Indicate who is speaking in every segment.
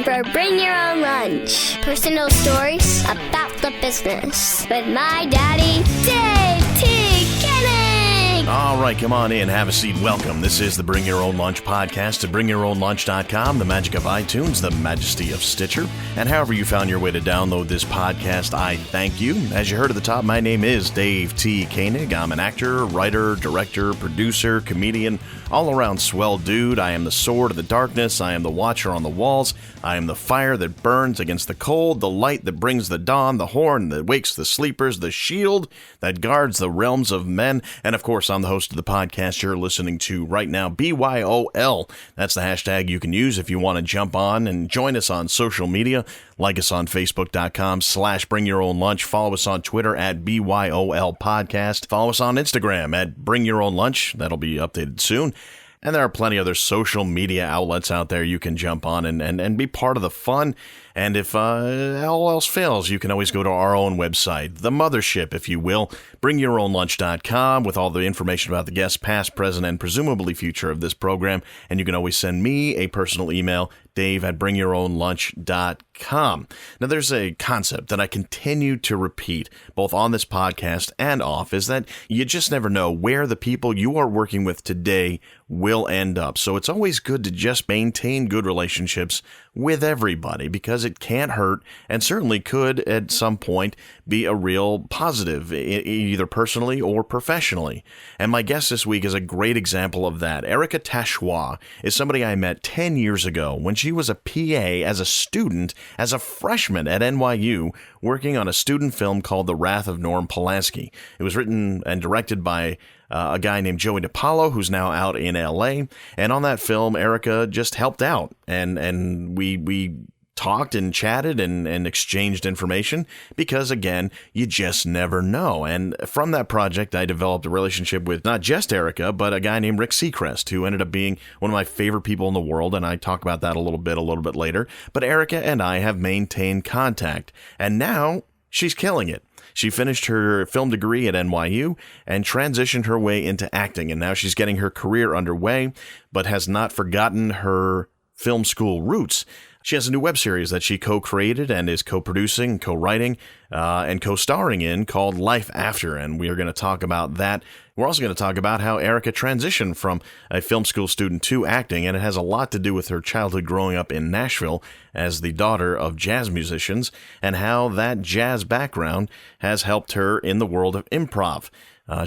Speaker 1: for Bring Your Own Lunch. Personal stories about the business with my daddy, Dave T. Koenig.
Speaker 2: All right, come on in, have a seat, welcome. This is the Bring Your Own Lunch podcast at bringyourownlunch.com, the magic of iTunes, the majesty of Stitcher, and however you found your way to download this podcast, I thank you. As you heard at the top, my name is Dave T. Koenig. I'm an actor, writer, director, producer, comedian, all-around swell dude. I am the sword of the darkness. I am the watcher on the walls. I am the fire that burns against the cold, the light that brings the dawn, the horn that wakes the sleepers, the shield that guards the realms of men, and of course, I'm the host of the podcast you're listening to right now, BYOL. That's the hashtag you can use if you want to jump on and join us on social media. Like us on Facebook.com/BringYourOwnLunch. Follow us on Twitter at BYOL Podcast. Follow us on Instagram at BringYourOwnLunch. That'll be updated soon. And there are plenty of other social media outlets out there you can jump on and be part of the fun. And if all else fails, you can always go to our own website, the mothership, if you will, bringyourownlunch.com, with all the information about the guests, past, present, and presumably future of this program. And you can always send me a personal email, dave@bringyourownlunch.com. Now, there's a concept that I continue to repeat, both on this podcast and off, is that you just never know where the people you are working with today will end up. So it's always good to just maintain good relationships with everybody, because it can't hurt and certainly could at some point be a real positive, either personally or professionally. And my guest this week is a great example of that. Erica Tachoir is somebody I met 10 years ago when she was a PA as a student, as a freshman at NYU, working on a student film called The Wrath of Norm Polanski. It was written and directed by a guy named Joey DiPaolo, who's now out in LA. And on that film, Erica just helped out. And we talked and chatted and exchanged information because, again, you just never know. And from that project, I developed a relationship with not just Erica, but a guy named Rick Seacrest, who ended up being one of my favorite people in the world. And I talk about that a little bit later. But Erica and I have maintained contact. And now she's killing it. She finished her film degree at NYU and transitioned her way into acting, and now she's getting her career underway, but has not forgotten her film school roots. She has a new web series that she co-created and is co-producing, co-writing, and co-starring in called Life After, and we are going to talk about that. We're also going to talk about how Erica transitioned from a film school student to acting, and it has a lot to do with her childhood growing up in Nashville as the daughter of jazz musicians, and how that jazz background has helped her in the world of improv.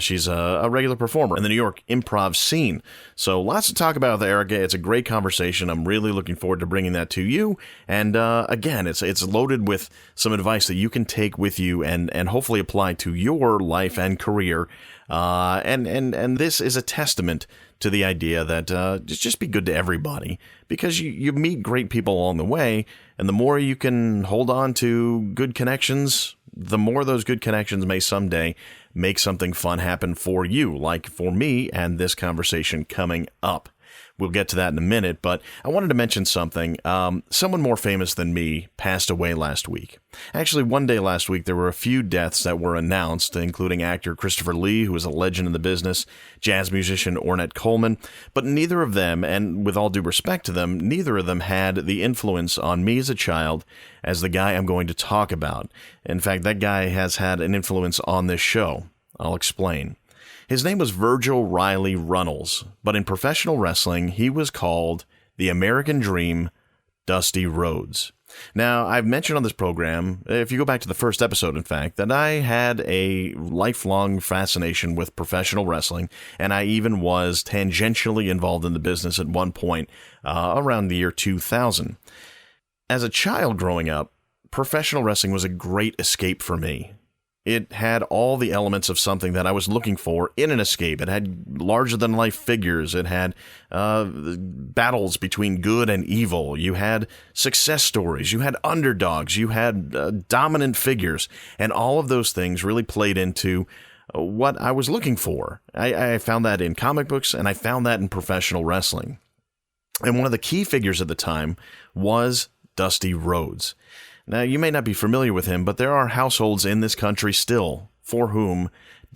Speaker 2: She's a regular performer in the New York improv scene. So lots to talk about with Erica. It's a great conversation. I'm really looking forward to bringing that to you. And again, it's loaded with some advice that you can take with you and hopefully apply to your life and career. And this is a testament to the idea that just be good to everybody, because you meet great people along the way. And the more you can hold on to good connections, the more those good connections may someday make something fun happen for you, like for me and this conversation coming up. We'll get to that in a minute, but I wanted to mention something. Someone more famous than me passed away last week. Actually, one day last week, there were a few deaths that were announced, including actor Christopher Lee, who is a legend in the business, jazz musician Ornette Coleman, but neither of them, and with all due respect to them, neither of them had the influence on me as a child as the guy I'm going to talk about. In fact, that guy has had an influence on this show. I'll explain. His name was Virgil Riley Runnels, but in professional wrestling, he was called the American Dream, Dusty Rhodes. Now, I've mentioned on this program, if you go back to the first episode, in fact, that I had a lifelong fascination with professional wrestling, and I even was tangentially involved in the business at one point around the year 2000. As a child growing up, professional wrestling was a great escape for me. It had all the elements of something that I was looking for in an escape. It had larger-than-life figures. It had battles between good and evil. You had success stories. You had underdogs. You had dominant figures. And all of those things really played into what I was looking for. I found that in comic books, and I found that in professional wrestling. And one of the key figures at the time was Dusty Rhodes. Now, you may not be familiar with him, but there are households in this country still for whom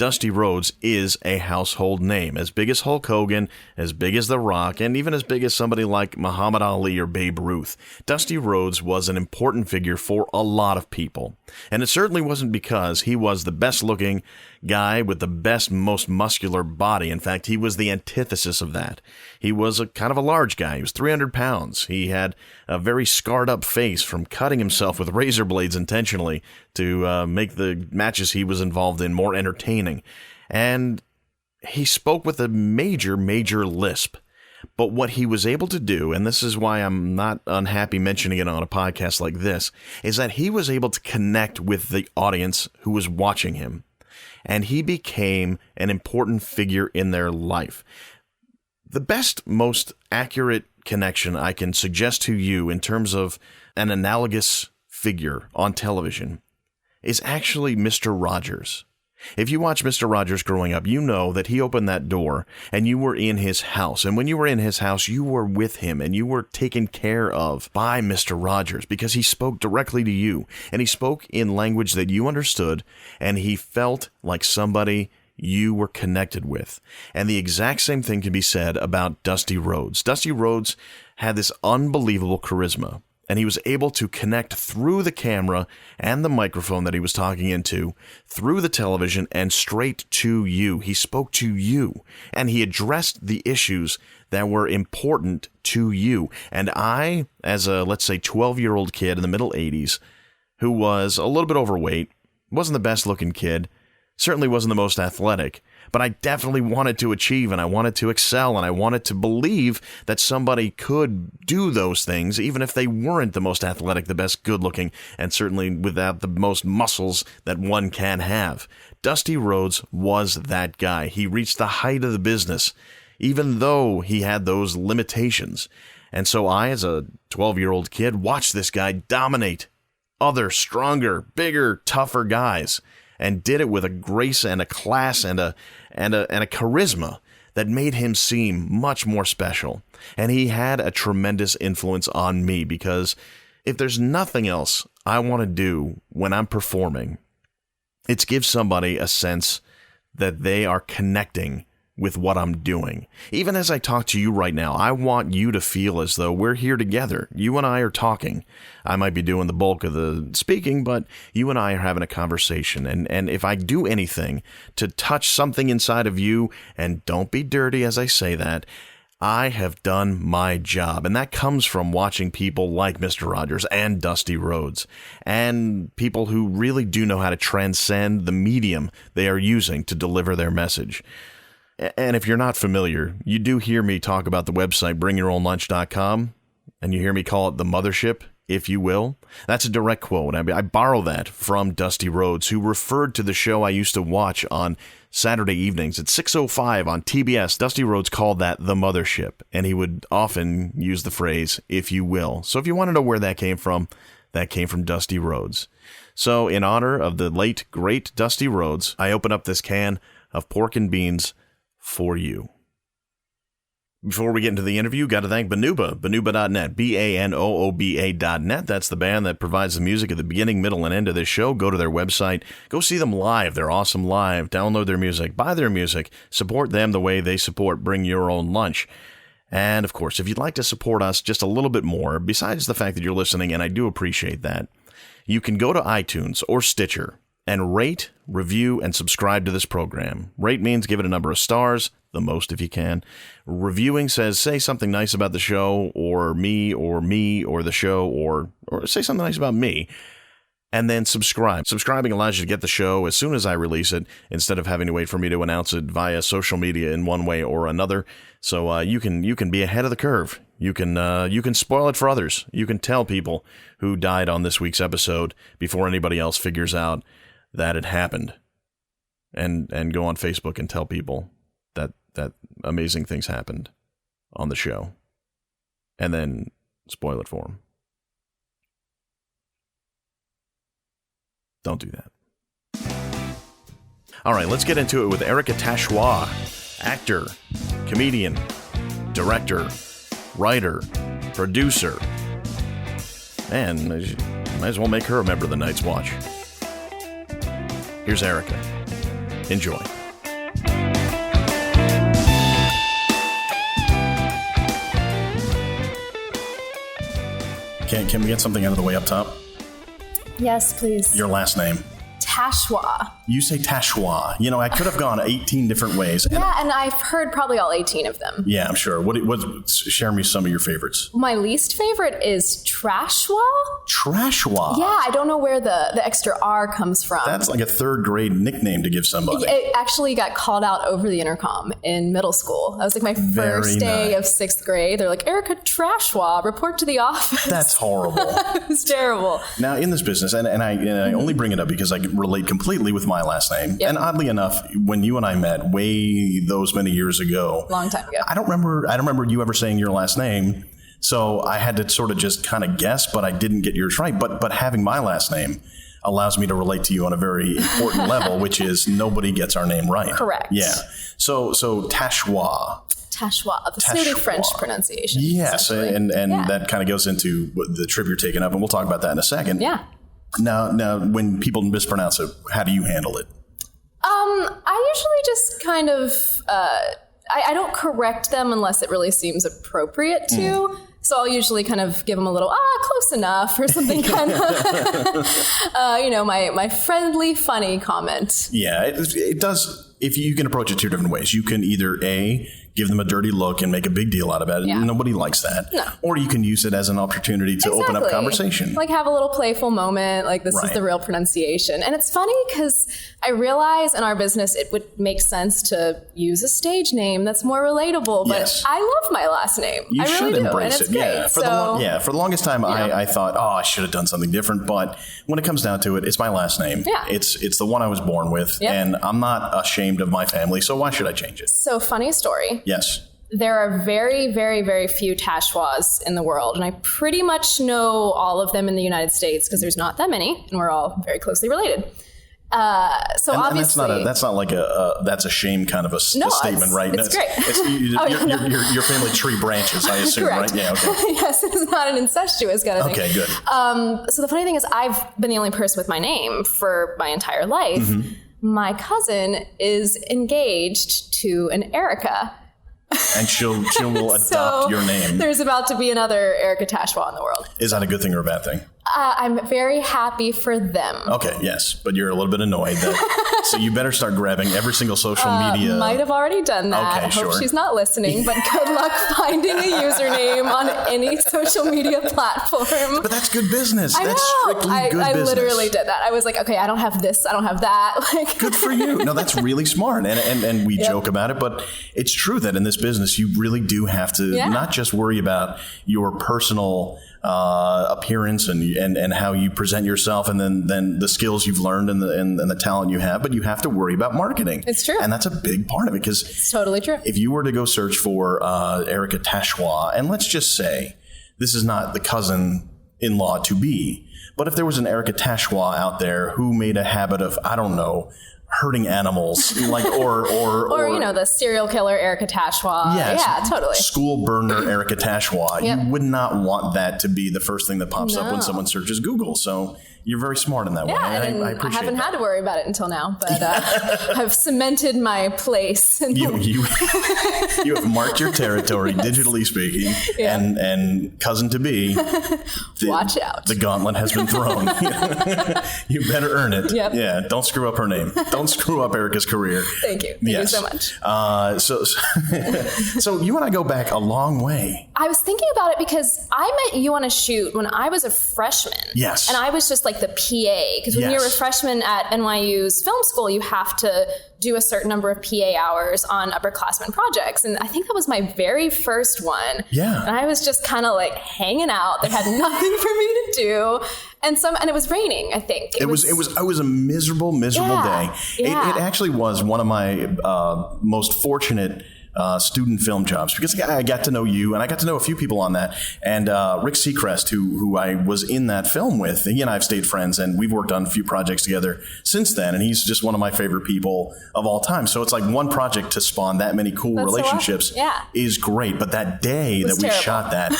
Speaker 2: Dusty Rhodes is a household name, as big as Hulk Hogan, as big as The Rock, and even as big as somebody like Muhammad Ali or Babe Ruth. Dusty Rhodes was an important figure for a lot of people, and it certainly wasn't because he was the best-looking guy with the best, most muscular body. In fact, he was the antithesis of that. He was a kind of a large guy. He was 300 pounds. He had a very scarred-up face from cutting himself with razor blades intentionally to make the matches he was involved in more entertaining. And he spoke with a major, major lisp. But what he was able to do, and this is why I'm not unhappy mentioning it on a podcast like this, is that he was able to connect with the audience who was watching him. And he became an important figure in their life. The best, most accurate connection I can suggest to you in terms of an analogous figure on television is actually Mr. Rogers. If you watch Mr. Rogers growing up, you know that he opened that door and you were in his house. And when you were in his house, you were with him and you were taken care of by Mr. Rogers because he spoke directly to you and he spoke in language that you understood and he felt like somebody you were connected with. And the exact same thing can be said about Dusty Rhodes. Dusty Rhodes had this unbelievable charisma. And he was able to connect through the camera and the microphone that he was talking into, through the television, and straight to you. He spoke to you, and he addressed the issues that were important to you. And I, as a, let's say, 12-year-old kid in the middle 80s, who was a little bit overweight, wasn't the best-looking kid, certainly wasn't the most athletic, but I definitely wanted to achieve and I wanted to excel and I wanted to believe that somebody could do those things even if they weren't the most athletic, the best good looking, and certainly without the most muscles that one can have. Dusty Rhodes was that guy. He reached the height of the business even though he had those limitations. And so I, as a 12-year-old kid, watched this guy dominate other stronger, bigger, tougher guys. And did it with a grace and a class and a charisma that made him seem much more special. And he had a tremendous influence on me because if there's nothing else I want to do when I'm performing, it's give somebody a sense that they are connecting with what I'm doing. Even as I talk to you right now, I want you to feel as though we're here together. You and I are talking. I might be doing the bulk of the speaking, but you and I are having a conversation. And if I do anything to touch something inside of you, and don't be dirty as I say that, I have done my job. And that comes from watching people like Mr. Rogers and Dusty Rhodes, and people who really do know how to transcend the medium they are using to deliver their message. And if you're not familiar, you do hear me talk about the website bringyourownlunch.com, and you hear me call it the mothership, if you will. That's a direct quote. I borrow that from Dusty Rhodes, who referred to the show I used to watch on Saturday evenings at 6:05 on TBS. Dusty Rhodes called that the mothership, and he would often use the phrase, if you will. So if you want to know where that came from Dusty Rhodes. So in honor of the late, great Dusty Rhodes, I open up this can of pork and beans for you. Before we get into the interview, got to thank Banuba, banuba.net, BANOOBA.net. That's the band that provides the music at the beginning, middle, and end of this show. Go to their website. Go see them live. They're awesome live. Download their music. Buy their music. Support them the way they support Bring Your Own Lunch. And, of course, if you'd like to support us just a little bit more, besides the fact that you're listening, and I do appreciate that, you can go to iTunes or Stitcher and rate, review, and subscribe to this program. Rate means give it a number of stars, the most if you can. Reviewing says say something nice about the show, or me, or the show, or say something nice about me. And then subscribe. Subscribing allows you to get the show as soon as I release it, instead of having to wait for me to announce it via social media in one way or another. So you can be ahead of the curve. You can spoil it for others. You can tell people who died on this week's episode before anybody else figures out that it happened, and go on Facebook and tell people that amazing things happened on the show, and then spoil it for them. Don't do that. All right, let's get into it with Erica Tachoir, actor, comedian, director, writer, producer, and might as well make her a member of the Night's Watch. Here's Erica. Enjoy. can we get something out of the way up top?
Speaker 3: Yes, please.
Speaker 2: Your last name.
Speaker 3: Tachoir.
Speaker 2: You say Tachoir. You know, I could have gone 18 different ways.
Speaker 3: And I've heard probably all 18 of them.
Speaker 2: Yeah, I'm sure. Share me some of your favorites.
Speaker 3: My least favorite is Trashoir.
Speaker 2: Trashoir?
Speaker 3: Yeah, I don't know where the extra R comes from.
Speaker 2: That's like a third grade nickname to give somebody.
Speaker 3: It actually got called out over the intercom in middle school. That was like my first day of 6th grade. They're like, Erica Tachoir, report to the office.
Speaker 2: That's horrible.
Speaker 3: It was terrible.
Speaker 2: Now, in this business, and I only bring it up because I relate completely with my last name.
Speaker 3: Yep.
Speaker 2: And oddly enough, when you and I met way those many years ago,
Speaker 3: long time ago,
Speaker 2: I don't remember you ever saying your last name. So I had to sort of just kind of guess, but I didn't get yours right. But having my last name allows me to relate to you on a very important level, which is nobody gets our name right.
Speaker 3: Correct.
Speaker 2: Yeah. So Tachoir.
Speaker 3: Tachoir, the snooty French pronunciation.
Speaker 2: Yes, and that kind of goes into the trip you're taking up, and we'll talk about that in a second.
Speaker 3: Yeah.
Speaker 2: Now, when people mispronounce it, how do you handle it?
Speaker 3: I usually just kind of, I don't correct them unless it really seems appropriate to. So I'll usually kind of give them a little, close enough or something kind of, my friendly, funny comment.
Speaker 2: Yeah, it does. If you can approach it two different ways. You can either give them a dirty look and make a big deal out of it. Yeah. Nobody likes that.
Speaker 3: No.
Speaker 2: Or you can use it as an opportunity to open up conversation.
Speaker 3: Like have a little playful moment, like this is the real pronunciation. And it's funny because I realize in our business it would make sense to use a stage name that's more relatable, but I love my last name.
Speaker 2: You
Speaker 3: I really
Speaker 2: should
Speaker 3: do.
Speaker 2: embrace
Speaker 3: and it's
Speaker 2: it.
Speaker 3: Great.
Speaker 2: For the longest time, I thought, I should have done something different. But when it comes down to it, it's my last name.
Speaker 3: Yeah.
Speaker 2: It's the one I was born with, and I'm not ashamed of my family, so why should I change it? So
Speaker 3: funny story.
Speaker 2: Yes.
Speaker 3: There are very, very, very few Tachoirs in the world, and I pretty much know all of them in the United States because there's not that many, and we're all very closely related. Obviously,
Speaker 2: that's not like that's a shame kind of a statement, right?
Speaker 3: It's great.
Speaker 2: Your family tree branches, I assume,
Speaker 3: Correct.
Speaker 2: right? Yeah. Okay.
Speaker 3: Yes, it's not an incestuous kind of thing.
Speaker 2: Okay, good.
Speaker 3: So the funny thing is, I've been the only person with my name for my entire life. Mm-hmm. My cousin is engaged to an Erica.
Speaker 2: And she'll adopt your name.
Speaker 3: There's about to be another Erica Tachoir in the world.
Speaker 2: Is that a good thing or a bad thing?
Speaker 3: I'm very happy for them.
Speaker 2: Okay, yes, but you're a little bit annoyed. So you better start grabbing every single social media.
Speaker 3: Might have already done that.
Speaker 2: Okay,
Speaker 3: I hope she's not listening, but good luck finding a username on any social media platform.
Speaker 2: But that's good business.
Speaker 3: I know.
Speaker 2: That's strictly good business.
Speaker 3: I literally did that. I was like, okay, I don't have this, I don't have that.
Speaker 2: Good for you. No, that's really smart. And we joke about it, but it's true that in this business, you really do have to not just worry about your personal appearance and how you present yourself, and then the skills you've learned and the talent you have, but you have to worry about marketing.
Speaker 3: It's true,
Speaker 2: and that's a big part of it because
Speaker 3: it's totally true.
Speaker 2: If you were to go search for Erica Tachoir, and let's just say this is not the cousin-in-law to be, but if there was an Erica Tachoir out there who made a habit of, I don't know, hurting animals, like or
Speaker 3: the serial killer Erica Tachoir.
Speaker 2: Yes,
Speaker 3: yeah, totally.
Speaker 2: School burner Erica Tachoir. Yep. You would not want that to be the first thing that pops up when someone searches Google. So you're very smart in that way.
Speaker 3: I appreciate I haven't had to worry about it until now, but I've cemented my place.
Speaker 2: You have marked your territory, digitally speaking, and cousin to be.
Speaker 3: Watch out.
Speaker 2: The gauntlet has been thrown. You better earn it.
Speaker 3: Yep.
Speaker 2: Yeah, don't screw up her name. Don't screw up Erica's career.
Speaker 3: Thank you. Thank you so much.
Speaker 2: So you and I go back a long way.
Speaker 3: I was thinking about it because I met you on a shoot when I was a freshman.
Speaker 2: Yes.
Speaker 3: And I was just like the PA, because when you're a freshman at NYU's film school, you have to do a certain number of PA hours on upperclassmen projects. And I think that was my very first one. Yeah. And I was just kind of like hanging out. They had nothing for me to do. And it was raining, I think. It was
Speaker 2: a miserable day.
Speaker 3: Yeah.
Speaker 2: It actually was one of my most fortunate student film jobs, because I got to know you, and I got to know a few people on that. And Rick Seacrest, who I was in that film with, he and I have stayed friends, and we've worked on a few projects together since then. And he's just one of my favorite people of all time. So it's like one project to spawn that many cool relationships is great. But that day that we shot that,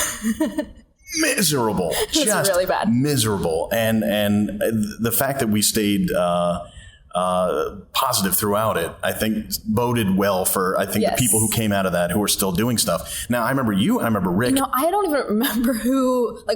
Speaker 2: miserable, just
Speaker 3: really bad,
Speaker 2: miserable. And the fact that we stayed positive throughout it, I think boded well for, the people who came out of that who are still doing stuff. Now, I remember you, I remember Rick.
Speaker 3: I don't even remember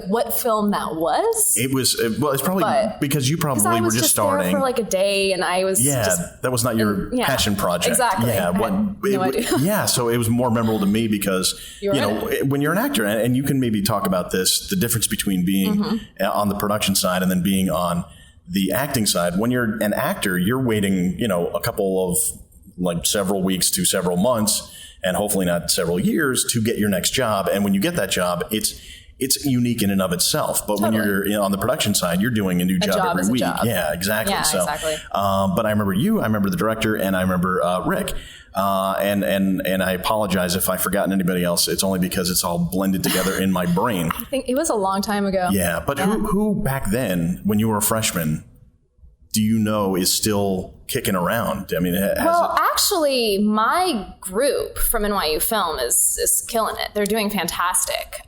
Speaker 3: what film that was.
Speaker 2: It's probably because you probably were just starting.
Speaker 3: There for like a day, and I was
Speaker 2: that was not your passion project.
Speaker 3: Exactly.
Speaker 2: Yeah,
Speaker 3: no idea.
Speaker 2: So it was more memorable to me because when you're an actor, and you can maybe talk about this, the difference between being on the production side and then being on the acting side. When you're an actor, you're waiting, a couple of several weeks to several months, and hopefully not several years to get your next job. And when you get that job, it's unique in and of itself. But when you're on the production side, you're doing a new job every week. Yeah, exactly.
Speaker 3: Yeah, exactly.
Speaker 2: But I remember you, I remember the director, and I remember Rick. And I apologize if I've forgotten anybody else. It's only because it's all blended together in my brain.
Speaker 3: I think it was a long time ago.
Speaker 2: Yeah, but who back then, when you were a freshman, do you know is still kicking around? I mean,
Speaker 3: actually, my group from NYU Film is killing it. They're doing fantastic.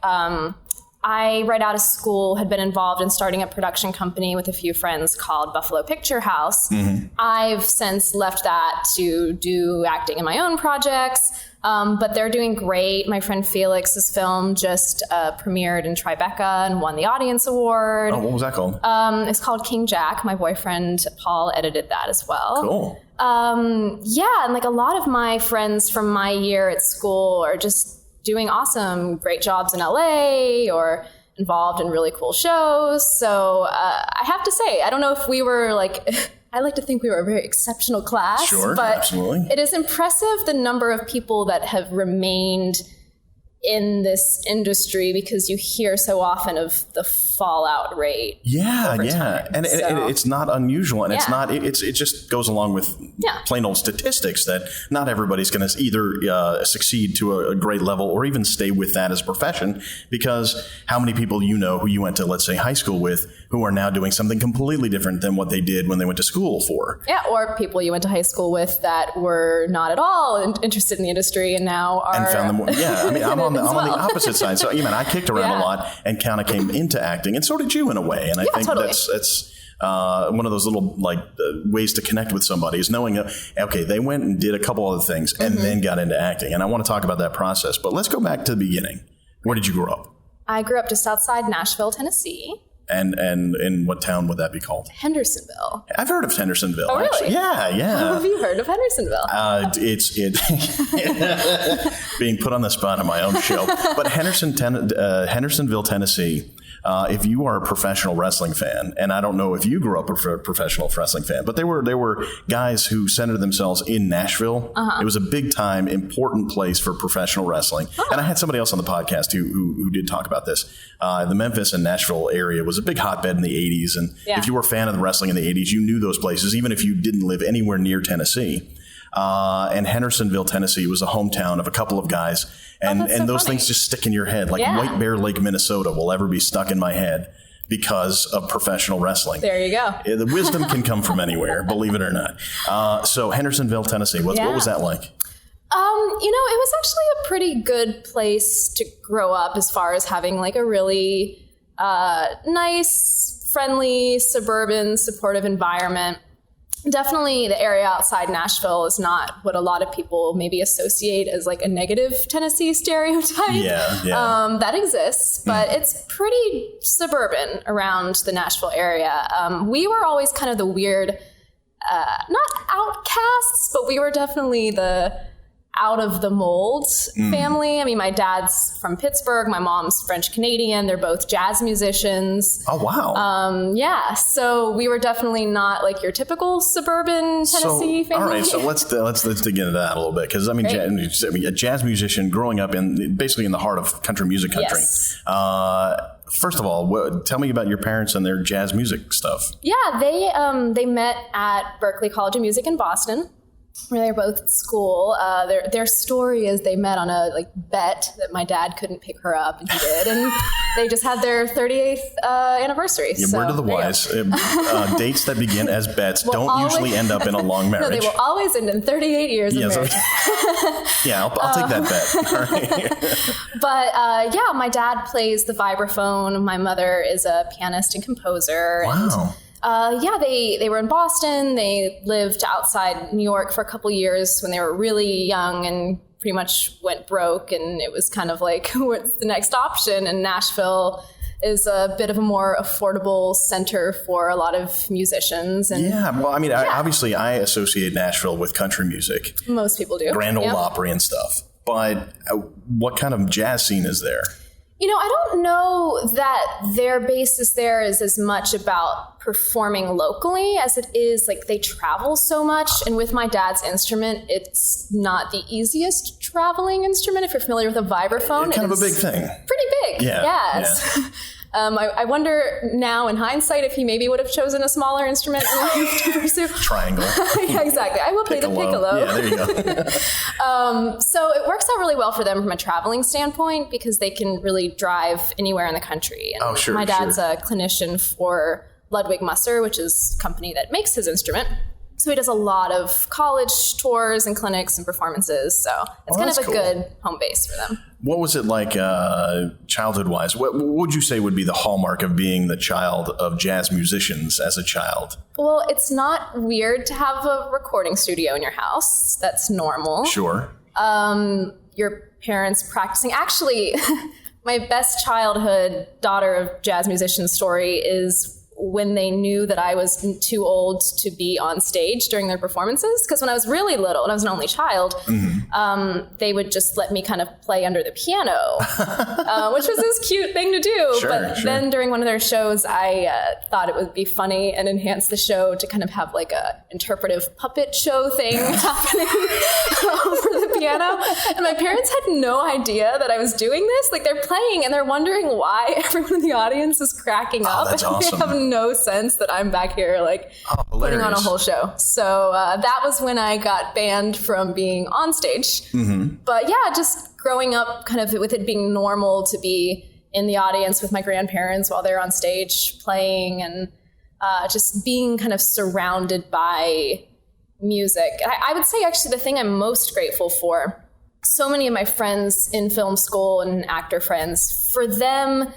Speaker 3: I, right out of school, had been involved in starting a production company with a few friends called Buffalo Picture House. I've since left that to do acting in my own projects, but they're doing great. My friend Felix's film just premiered in Tribeca and won the Audience Award.
Speaker 2: Oh, what was that called?
Speaker 3: It's called King Jack. My boyfriend Paul edited that as well.
Speaker 2: Cool.
Speaker 3: And a lot of my friends from my year at school are just doing awesome, great jobs in LA or involved in really cool shows. So I have to say, I don't know if we were I like to think we were a very exceptional class.
Speaker 2: Sure,
Speaker 3: but
Speaker 2: absolutely.
Speaker 3: It is impressive the number of people that have remained in this industry, because you hear so often of the fallout rate.
Speaker 2: Yeah. And it's not unusual, and it's not, it just goes along with plain old statistics that not everybody's going to either succeed to a great level or even stay with that as a profession, because how many people who you went to, let's say, high school with, who are now doing something completely different than what they did when they went to school for.
Speaker 3: Yeah, or people you went to high school with that were not at all interested in the industry and now are...
Speaker 2: And found them, I mean, I'm on the opposite side. So, I kicked around a lot and kind of came into acting, and so did you in a way. And I think that's one of those little ways to connect with somebody is knowing, okay, they went and did a couple other things and then got into acting. And I want to talk about that process. But let's go back to the beginning. Where did you grow up?
Speaker 3: I grew up just outside Nashville, Tennessee.
Speaker 2: And in what town would that be called?
Speaker 3: Hendersonville.
Speaker 2: I've heard of Hendersonville.
Speaker 3: Oh, really?
Speaker 2: Actually. Yeah.
Speaker 3: How have you heard of Hendersonville?
Speaker 2: It's being put on the spot on my own show. But Hendersonville, Tennessee. If you are a professional wrestling fan, and I don't know if you grew up a professional wrestling fan, but there were guys who centered themselves in Nashville. It was a big time, important place for professional wrestling. And I had somebody else on the podcast who did talk about this. The Memphis and Nashville area was a big hotbed in the 80s. And if you were a fan of the wrestling in the 80s, you knew those places, even if you didn't live anywhere near Tennessee. And Hendersonville, Tennessee was a hometown of a couple of guys. And those things just stick in your head. White Bear Lake, Minnesota will ever be stuck in my head because of professional wrestling.
Speaker 3: There you go.
Speaker 2: The wisdom can come from anywhere, believe it or not. So Hendersonville, Tennessee, what was that like?
Speaker 3: It was actually a pretty good place to grow up as far as having a really nice, friendly, suburban, supportive environment. Definitely the area outside Nashville is not what a lot of people maybe associate as a negative Tennessee stereotype.
Speaker 2: Yeah.
Speaker 3: That exists, but it's pretty suburban around the Nashville area. We were always kind of the weird, not outcasts, but we were definitely the out of the mold family. I mean, my dad's from Pittsburgh. My mom's French Canadian. They're both jazz musicians.
Speaker 2: Oh, wow.
Speaker 3: Yeah. So we were definitely not your typical suburban Tennessee family.
Speaker 2: All right. So let's dig into that a little bit. Because, a jazz musician growing up basically in the heart of country music country.
Speaker 3: Yes.
Speaker 2: First of all, tell me about your parents and their jazz music stuff.
Speaker 3: Yeah. They met at Berklee College of Music in Boston, where they were both at school. Their story is they met on a bet that my dad couldn't pick her up, and he did, and they just had their 38th anniversary.
Speaker 2: Yeah, word of the wise. Dates that begin as bets don't usually end up in a long marriage.
Speaker 3: No, they will always end in 38 years of marriage.
Speaker 2: Yeah, I'll take that bet. All right.
Speaker 3: But my dad plays the vibraphone. My mother is a pianist and composer.
Speaker 2: Wow.
Speaker 3: They were in Boston. They lived outside New York for a couple years when they were really young and pretty much went broke. And it was kind of like, what's the next option? And Nashville is a bit of a more affordable center for a lot of musicians. And
Speaker 2: obviously I associate Nashville with country music.
Speaker 3: Most people do.
Speaker 2: Grand Ole Opry and stuff. But what kind of jazz scene is there?
Speaker 3: I don't know that their basis there is as much about performing locally as it is like they travel so much. And with my dad's instrument, it's not the easiest traveling instrument. If you're familiar with a vibraphone,
Speaker 2: kind of a big thing.
Speaker 3: Pretty big.
Speaker 2: Yeah.
Speaker 3: Yes. Yeah. I wonder now in hindsight if he maybe would have chosen a smaller instrument in life to pursue.
Speaker 2: Triangle.
Speaker 3: Yeah, exactly. I will play the piccolo.
Speaker 2: Yeah, there you go.
Speaker 3: So it works out really well for them from a traveling standpoint because they can really drive anywhere in the country. And my dad's a clinician for Ludwig Musser, which is a company that makes his instrument. So he does a lot of college tours and clinics and performances. So it's kind of a good home base for them.
Speaker 2: What was it like childhood-wise? What would you say would be the hallmark of being the child of jazz musicians as a child?
Speaker 3: Well, it's not weird to have a recording studio in your house. That's normal.
Speaker 2: Sure.
Speaker 3: Your parents practicing. Actually, my best childhood daughter of jazz musician story is when they knew that I was too old to be on stage during their performances. Because when I was really little, and I was an only child, they would just let me kind of play under the piano, which was this cute thing to do. Then during one of their shows, I thought it would be funny and enhance the show to kind of have like a interpretive puppet show thing happening over the piano. And my parents had no idea that I was doing this. Like they're playing and they're wondering why everyone in the audience is cracking up.
Speaker 2: That's awesome.
Speaker 3: They have no sense that I'm back here like putting on a whole show. So that was when I got banned from being on stage. But yeah, just growing up kind of with it being normal to be in the audience with my grandparents while they're on stage playing and just being kind of surrounded by music. I would say actually the thing I'm most grateful for, so many of my friends in film school and actor friends, for them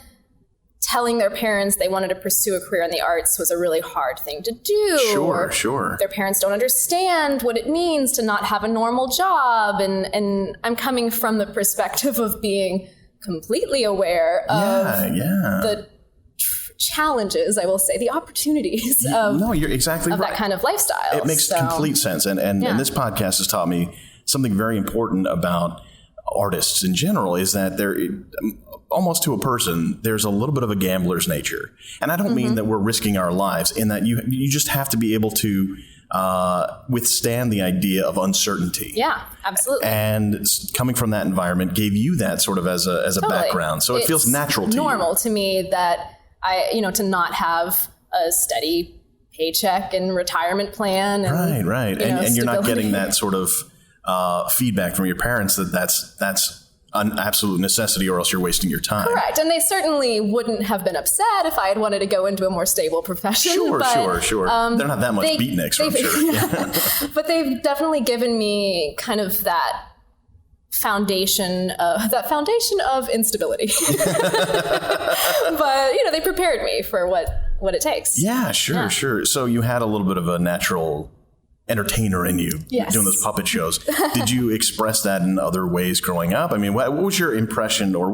Speaker 3: telling their parents they wanted to pursue a career in the arts was a really hard thing to do.
Speaker 2: Sure.
Speaker 3: Their parents don't understand what it means to not have a normal job. And I'm coming from the perspective of being completely aware of the challenges, I will say, the opportunities of,
Speaker 2: you're exactly
Speaker 3: of that kind of lifestyle.
Speaker 2: It makes complete sense. And this podcast has taught me something very important about artists in general is that they're almost to a person, there's a little bit of a gambler's nature. And I don't mean that we're risking our lives in that you just have to be able to withstand the idea of uncertainty.
Speaker 3: Yeah, absolutely.
Speaker 2: And coming from that environment gave you that sort of as a background. So it feels natural to you.
Speaker 3: It's normal to me that to not have a steady paycheck and retirement plan. And,
Speaker 2: right. And you're not getting that sort of feedback from your parents that's an absolute necessity or else you're wasting your time.
Speaker 3: Correct. And they certainly wouldn't have been upset if I had wanted to go into a more stable profession.
Speaker 2: Sure. They're not that much beatniks, I'm sure. Yeah.
Speaker 3: But they've definitely given me kind of that foundation of instability. But, they prepared me for what it takes.
Speaker 2: Yeah, sure. So you had a little bit of a natural entertainer in you doing those puppet shows. Did you express that in other ways growing up? I mean, what was your impression or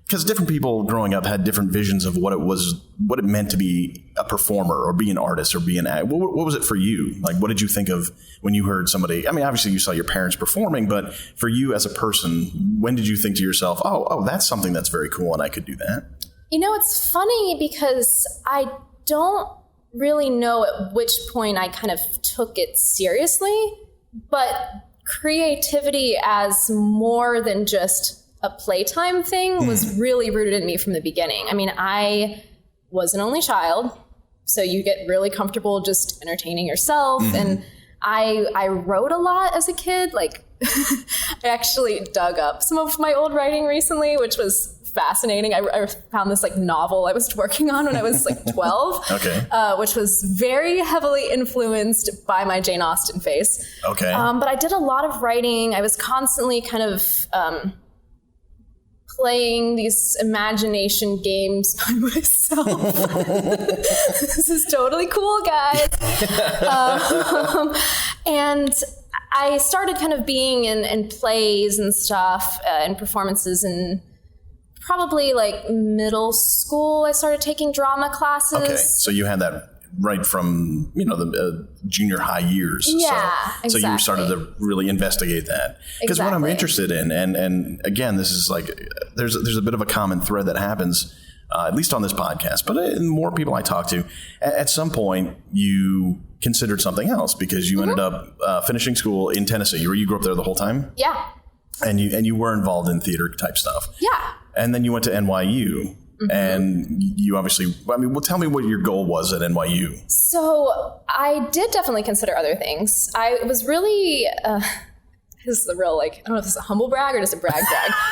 Speaker 2: because different people growing up had different visions of what it meant to be a performer or be an artist or be an actor. What was it for you? Like, what did you think of when you heard somebody? I mean, obviously you saw your parents performing, but for you as a person, when did you think to yourself, oh, that's something that's very cool and I could do that?
Speaker 3: It's funny because I don't really know at which point I kind of took it seriously, but creativity as more than just a playtime thing was really rooted in me from the beginning. I mean, I was an only child, so you get really comfortable just entertaining yourself. And I wrote a lot as a kid. Like, I actually dug up some of my old writing recently, which was fascinating. I found this novel I was working on when I was 12, which was very heavily influenced by my Jane Austen phase. But I did a lot of writing. I was constantly kind of playing these imagination games by myself. This is totally cool, guys. And I started kind of being in plays and stuff and performances in probably like middle school. I started taking drama classes.
Speaker 2: Okay, so you had that right from, the junior high years.
Speaker 3: Yeah, exactly.
Speaker 2: So you started to really investigate that. Because what I'm interested in, and again, this is like, there's a bit of a common thread that happens, at least on this podcast, but in more people I talk to, at some point you considered something else because you ended up finishing school in Tennessee. You grew up there the whole time?
Speaker 3: Yeah.
Speaker 2: And you were involved in theater type stuff.
Speaker 3: Yeah.
Speaker 2: And then you went to NYU. And you obviously, tell me what your goal was at NYU.
Speaker 3: So I did definitely consider other things. I was really, this is a real, I don't know if this is a humble brag or just a brag.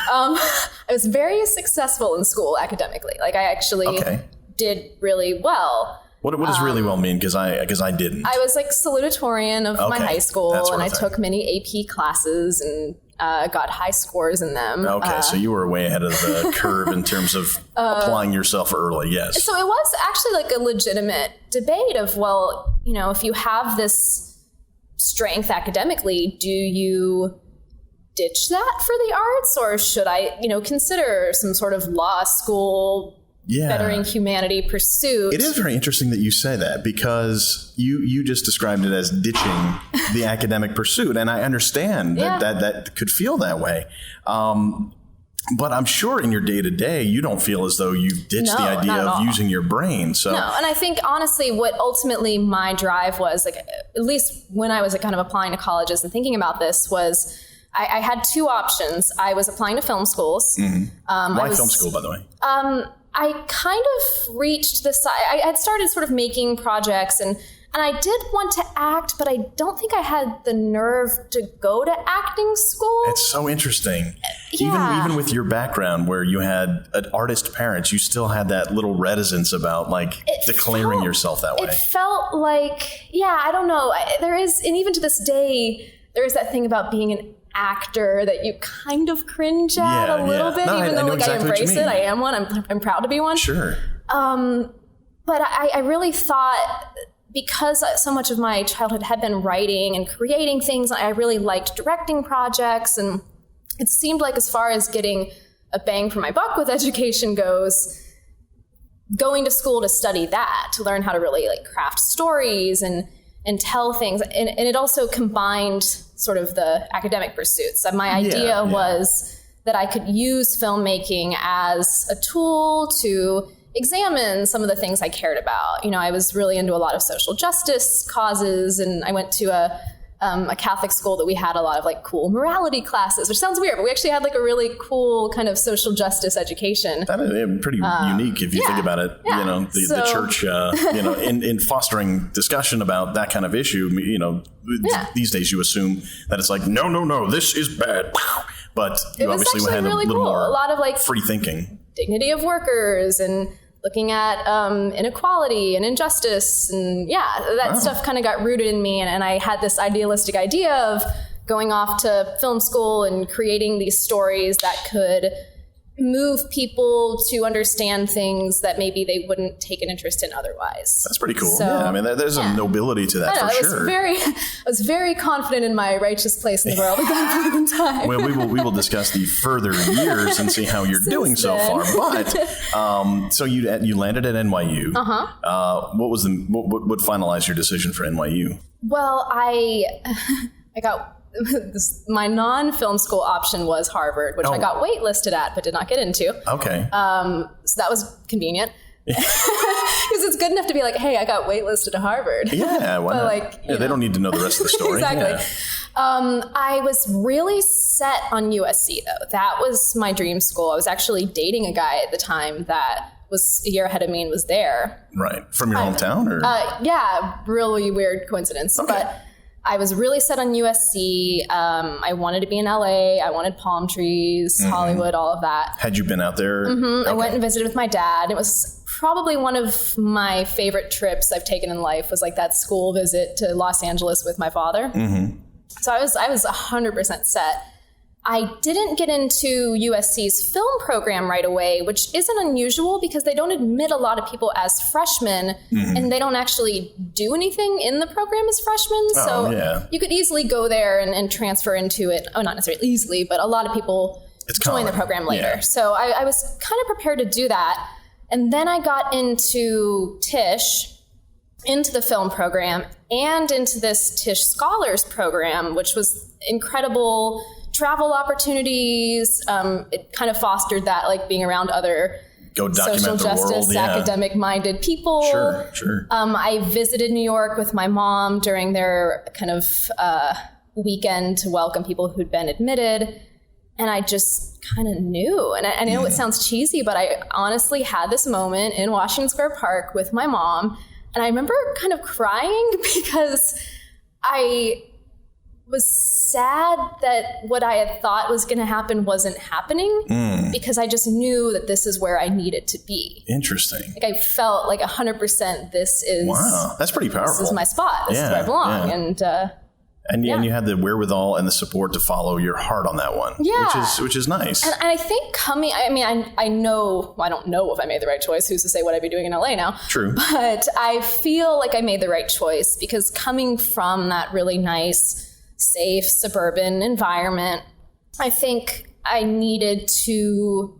Speaker 3: I was very successful in school academically. I actually did really well.
Speaker 2: What does really well mean? Because I didn't.
Speaker 3: I was salutatorian of my high school, and I took many AP classes and got high scores in them.
Speaker 2: Okay, so you were way ahead of the curve in terms of applying yourself early, yes.
Speaker 3: So it was actually a legitimate debate of, if you have this strength academically, do you ditch that for the arts, or should I, consider some sort of law school bettering humanity pursuit?
Speaker 2: It is very interesting that you say that, because you just described it as ditching the academic pursuit. And I understand that could feel that way. But I'm sure in your day-to-day, you don't feel as though you've ditched the idea of using your brain. So.
Speaker 3: No, and I think, honestly, what ultimately my drive was, at least when I was kind of applying to colleges and thinking about this, was I had two options. I was applying to film schools.
Speaker 2: Why film school, by the way?
Speaker 3: I kind of reached this. I had started sort of making projects, and I did want to act, but I don't think I had the nerve to go to acting school.
Speaker 2: It's so interesting. Even with your background, where you had artist parents, you still had that little reticence about declaring yourself that way.
Speaker 3: It felt I don't know. There is, and even to this day, there is that thing about being an actor that you kind of cringe at a little bit, even though I embrace it. I am one. I'm proud to be one.
Speaker 2: Sure.
Speaker 3: But I really thought, because so much of my childhood had been writing and creating things, I really liked directing projects, and it seemed like, as far as getting a bang for my buck with education goes, going to school to study that, to learn how to really craft stories and tell things. And it also combined sort of the academic pursuits. My idea was that I could use filmmaking as a tool to examine some of the things I cared about. I was really into a lot of social justice causes, and I went to a Catholic school that we had a lot of cool morality classes, which sounds weird, but we actually had a really cool kind of social justice education.
Speaker 2: That is pretty unique if you think about it. The church, in fostering discussion about that kind of issue, these days you assume that it's no, this is bad. But you obviously had
Speaker 3: really
Speaker 2: a little more
Speaker 3: a lot of
Speaker 2: free thinking.
Speaker 3: Dignity of workers and looking at inequality and injustice, and that stuff kind of got rooted in me, and I had this idealistic idea of going off to film school and creating these stories that could move people to understand things that maybe they wouldn't take an interest in otherwise.
Speaker 2: That's pretty cool. So, there's a nobility to that, for sure.
Speaker 3: I was very confident in my righteous place in the world at that point in time.
Speaker 2: Well, we will discuss the further years and see how you're doing so far. But so you landed at NYU. What finalized your decision for NYU?
Speaker 3: Well, I got. My non-film school option was Harvard, which I got waitlisted at but did not get into.
Speaker 2: Okay.
Speaker 3: So that was convenient. Because it's good enough to be hey, I got waitlisted to Harvard.
Speaker 2: Yeah, why not? They don't need to know the rest of the story.
Speaker 3: Exactly.
Speaker 2: Yeah.
Speaker 3: I was really set on USC, though. That was my dream school. I was actually dating a guy at the time that was a year ahead of me and was there.
Speaker 2: Right. From your hometown? Or?
Speaker 3: Yeah, really weird coincidence. Okay. But I was really set on USC. I wanted to be in LA. I wanted palm trees, Hollywood, all of that.
Speaker 2: Had you been out there?
Speaker 3: Okay. I went and visited with my dad. It was probably one of my favorite trips I've taken in life, was that school visit to Los Angeles with my father. So I was 100% set. I didn't get into USC's film program right away, which isn't unusual because they don't admit a lot of people as freshmen, and they don't actually do anything in the program as freshmen. You could easily go there and transfer into it. Oh, not necessarily easily, but a lot of people join the program later. Yeah. So I was kind of prepared to do that. And then I got into Tisch, into the film program, and into this Tisch Scholars program, which was incredible travel opportunities. It kind of fostered that, like being around other social justice, academic-minded people.
Speaker 2: Sure.
Speaker 3: I visited New York with my mom during their kind of weekend to welcome people who'd been admitted. And I just kind of knew. And I know it sounds cheesy, but I honestly had this moment in Washington Square Park with my mom. And I remember kind of crying because I was sad that what I had thought was going to happen wasn't happening, because I just knew that this is where I needed to be.
Speaker 2: Interesting.
Speaker 3: Like I felt like 100% this is...
Speaker 2: Wow, that's pretty powerful.
Speaker 3: This is my spot. This is where I belong.
Speaker 2: Yeah. And you had the wherewithal and the support to follow your heart on that one, which is nice.
Speaker 3: And I think I know, I don't know if I made the right choice. Who's to say what I'd be doing in LA now?
Speaker 2: True.
Speaker 3: But I feel like I made the right choice because coming from that really nice, safe suburban environment, I think I needed to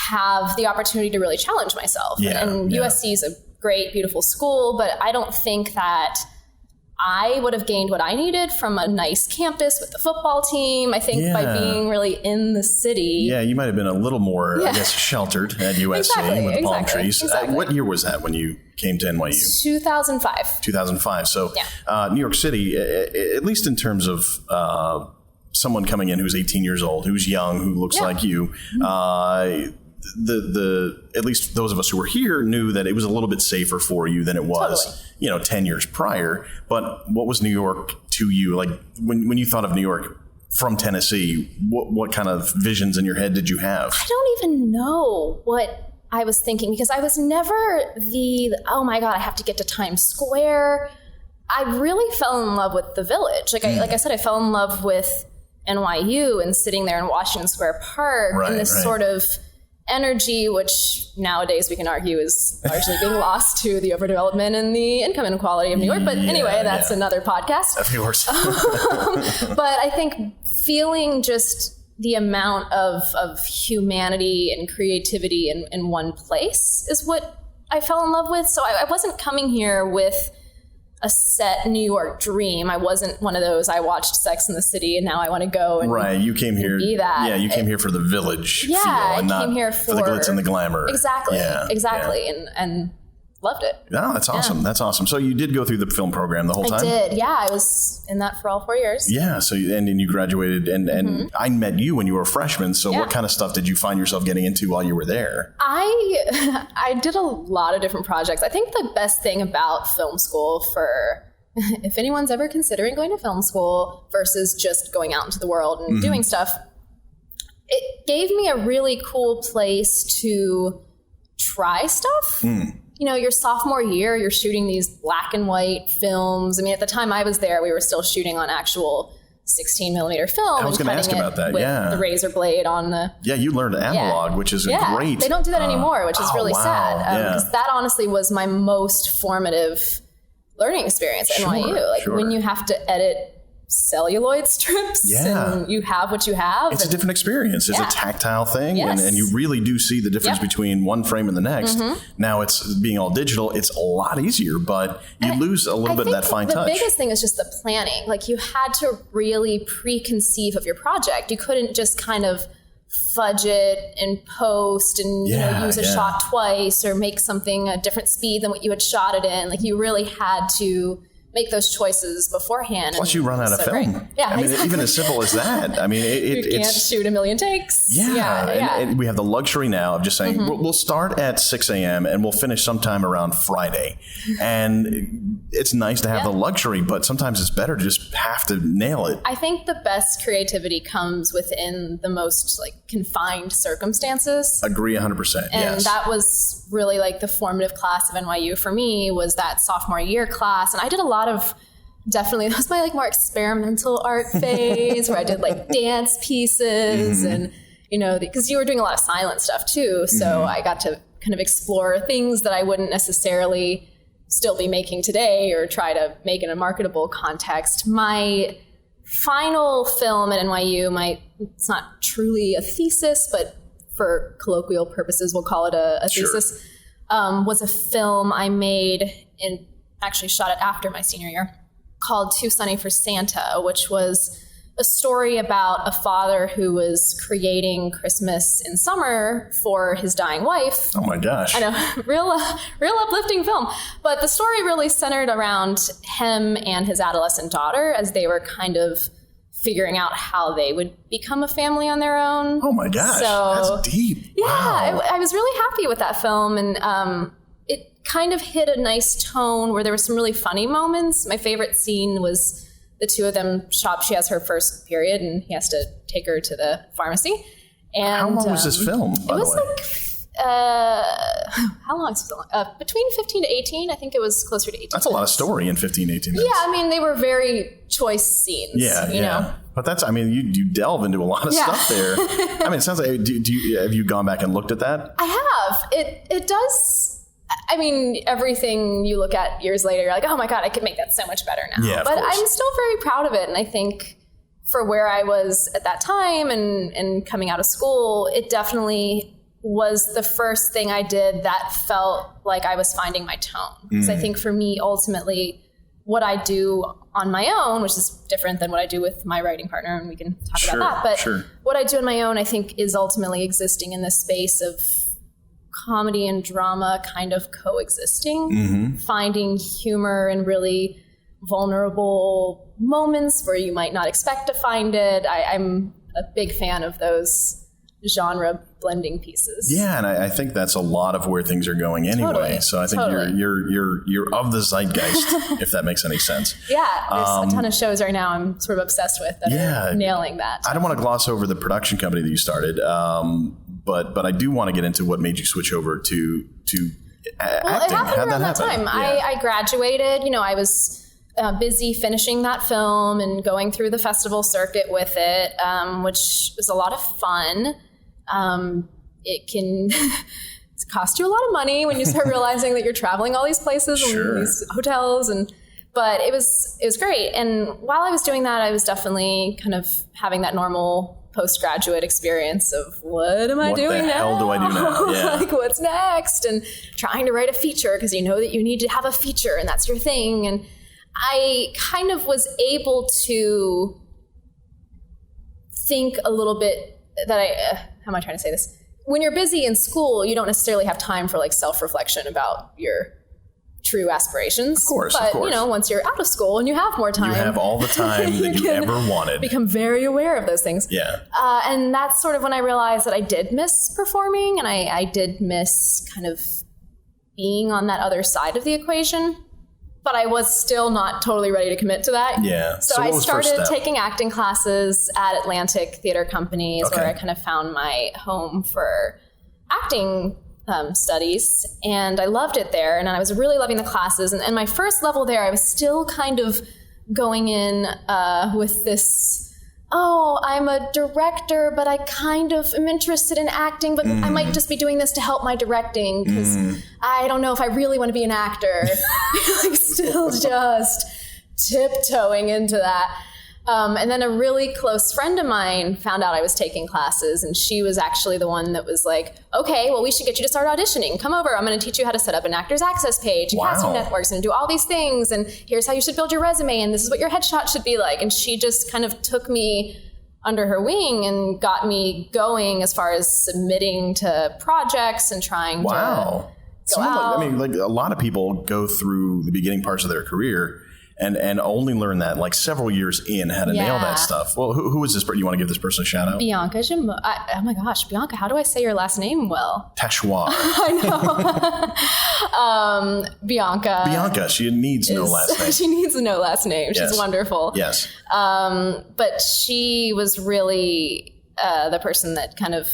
Speaker 3: have the opportunity to really challenge myself. And USC is a great, beautiful school, but I don't think that I would have gained what I needed from a nice campus with the football team. I think by being really in the city. Yeah,
Speaker 2: you might have been a little more, I guess, sheltered at USC with the palm trees.
Speaker 3: Exactly.
Speaker 2: What year was that when you came to NYU?
Speaker 3: 2005.
Speaker 2: 2005. So New York City, at least in terms of someone coming in who's 18 years old, who's young, who looks like you, at least those of us who were here knew that it was a little bit safer for you than it was, 10 years prior. But what was New York to you? Like when you thought of New York from Tennessee, what kind of visions in your head did you have?
Speaker 3: I don't even know what I was thinking because I was never oh my God, I have to get to Times Square. I really fell in love with the Village. Like I said, I fell in love with NYU and sitting there in Washington Square Park and this sort of energy, which nowadays we can argue is largely being lost to the overdevelopment and the income inequality of New York. But anyway, that's another podcast.
Speaker 2: Of course.
Speaker 3: But I think feeling just the amount of humanity and creativity in one place is what I fell in love with. So I wasn't coming here with a set New York dream. I wasn't one of those, I watched Sex and the City and now I want to go and
Speaker 2: you came here
Speaker 3: be that.
Speaker 2: Yeah, you came here for the Village feel and
Speaker 3: I came here
Speaker 2: for the glitz and the glamour.
Speaker 3: Exactly. And loved it.
Speaker 2: No, that's awesome. Yeah. That's awesome. So you did go through the film program the whole time?
Speaker 3: I did. Yeah, I was in that for all 4 years.
Speaker 2: Yeah. So and you graduated and I met you when you were a freshman. So what kind of stuff did you find yourself getting into while you were there?
Speaker 3: I did a lot of different projects. I think the best thing about film school for if anyone's ever considering going to film school versus just going out into the world and doing stuff, it gave me a really cool place to try stuff. Your sophomore year, you're shooting these black and white films. I mean, at the time I was there, we were still shooting on actual 16 millimeter film.
Speaker 2: I was going to ask about that.
Speaker 3: With the razor blade on the...
Speaker 2: Yeah, you learned analog, which is great.
Speaker 3: They don't do that anymore, which is really sad. Because that honestly was my most formative learning experience at NYU. When you have to edit celluloid strips and you have what you have.
Speaker 2: It's a different experience. It's a tactile thing and you really do see the difference between one frame and the next. Now it's being all digital. It's a lot easier, but you lose a little bit of that fine touch.
Speaker 3: The biggest thing is just the planning. Like you had to really preconceive of your project. You couldn't just kind of fudge it in post and use a shot twice or make something a different speed than what you had shot it in. Like you really had to make those choices beforehand.
Speaker 2: Plus you run out of film.
Speaker 3: Great. Yeah,
Speaker 2: I mean, even as simple as that. I mean,
Speaker 3: you can't shoot a million takes.
Speaker 2: And we have the luxury now of just saying, we'll start at 6 a.m. and we'll finish sometime around Friday. And it's nice to have the luxury, but sometimes it's better to just have to nail it.
Speaker 3: I think the best creativity comes within the most confined circumstances.
Speaker 2: Agree 100%.
Speaker 3: And that was really the formative class of NYU for me was that sophomore year class. And I did a lot of definitely, that was my like more experimental art phase where I did like dance pieces and, you know, because you were doing a lot of silent stuff too. So I got to kind of explore things that I wouldn't necessarily still be making today or try to make in a marketable context. My final film at NYU, it's not truly a thesis, but for colloquial purposes, we'll call it a thesis, was a film I made and actually shot it after my senior year called Too Sunny for Santa, which was a story about a father who was creating Christmas in summer for his dying wife.
Speaker 2: Oh my gosh.
Speaker 3: I know, real uplifting film. But the story really centered around him and his adolescent daughter as they were kind of figuring out how they would become a family on their own.
Speaker 2: Oh my gosh,
Speaker 3: so,
Speaker 2: that's deep.
Speaker 3: Yeah,
Speaker 2: wow.
Speaker 3: I was really happy with that film. And it kind of hit a nice tone where there were some really funny moments. My favorite scene was the two of them shop. She has her first period and he has to take her to the pharmacy. And
Speaker 2: how long was this film, by
Speaker 3: it was
Speaker 2: the way?
Speaker 3: Like, how long is it? Between 15 to 18. I think it was closer to 18.
Speaker 2: That's a lot of story in 15, 18 minutes.
Speaker 3: Yeah, I mean, they were very choice scenes.
Speaker 2: Yeah,
Speaker 3: you know?
Speaker 2: But that's, I mean, you delve into a lot of stuff there. I mean, it sounds like, have you gone back and looked at that?
Speaker 3: I have. It does. I mean, everything you look at years later, you're like, oh my God, I could make that so much better now.
Speaker 2: Yeah,
Speaker 3: but I'm still very proud of it. And I think for where I was at that time and coming out of school, it definitely was the first thing I did that felt like I was finding my tone. Because I think for me, ultimately, what I do on my own, which is different than what I do with my writing partner, and we can talk about that. But what I do on my own, I think, is ultimately existing in this space of comedy and drama kind of coexisting, finding humor in really vulnerable moments where you might not expect to find it. I'm a big fan of those genre blending pieces.
Speaker 2: Yeah, and I think that's a lot of where things are going anyway.
Speaker 3: Totally.
Speaker 2: So I think you're of the zeitgeist, if that makes any sense.
Speaker 3: Yeah, there's a ton of shows right now I'm sort of obsessed with that are nailing that.
Speaker 2: I don't want to gloss over the production company that you started, but I do want to get into what made you switch over to acting.
Speaker 3: It happened around that time.
Speaker 2: Yeah.
Speaker 3: I graduated. You know, I was busy finishing that film and going through the festival circuit with it, which was a lot of fun. It can cost you a lot of money when you start realizing that you're traveling all these places and these hotels, but it was great. And while I was doing that, I was definitely kind of having that normal postgraduate experience of what am I doing now?
Speaker 2: What the hell do I do now? Yeah.
Speaker 3: Like, what's next? And trying to write a feature because you know that you need to have a feature and that's your thing. And I kind of was able to think a little bit that how am I trying to say this? When you're busy in school, you don't necessarily have time for like self-reflection about your true aspirations.
Speaker 2: Of course.
Speaker 3: You know, once you're out of school and you have more time.
Speaker 2: You have all the time that you ever wanted.
Speaker 3: Become very aware of those things.
Speaker 2: Yeah.
Speaker 3: And that's sort of when I realized that I did miss performing and I did miss kind of being on that other side of the equation. But I was still not totally ready to commit to that.
Speaker 2: Yeah.
Speaker 3: So I started taking acting classes at Atlantic Theater Company, where I kind of found my home for acting studies. And I loved it there. And I was really loving the classes. And my first level there, I was still kind of going in with this, I'm a director, but I kind of am interested in acting, but I might just be doing this to help my directing because I don't know if I really want to be an actor. Like still just tiptoeing into that. And then a really close friend of mine found out I was taking classes, and she was actually the one that was like, okay, well, we should get you to start auditioning. Come over. I'm going to teach you how to set up an actor's access page and casting networks and do all these things. And here's how you should build your resume. And this is what your headshot should be like. And she just kind of took me under her wing and got me going as far as submitting to projects and trying to go out.
Speaker 2: Like a lot of people go through the beginning parts of their career and only learn that like several years in how to nail that stuff. Well, who is this? You want to give this person a shout out?
Speaker 3: Bianca. Oh my gosh, Bianca, how do I say your last name well?
Speaker 2: Tachoir.
Speaker 3: I know. Bianca.
Speaker 2: She needs no last name.
Speaker 3: She needs no last name. She's wonderful.
Speaker 2: Yes.
Speaker 3: But she was really the person that kind of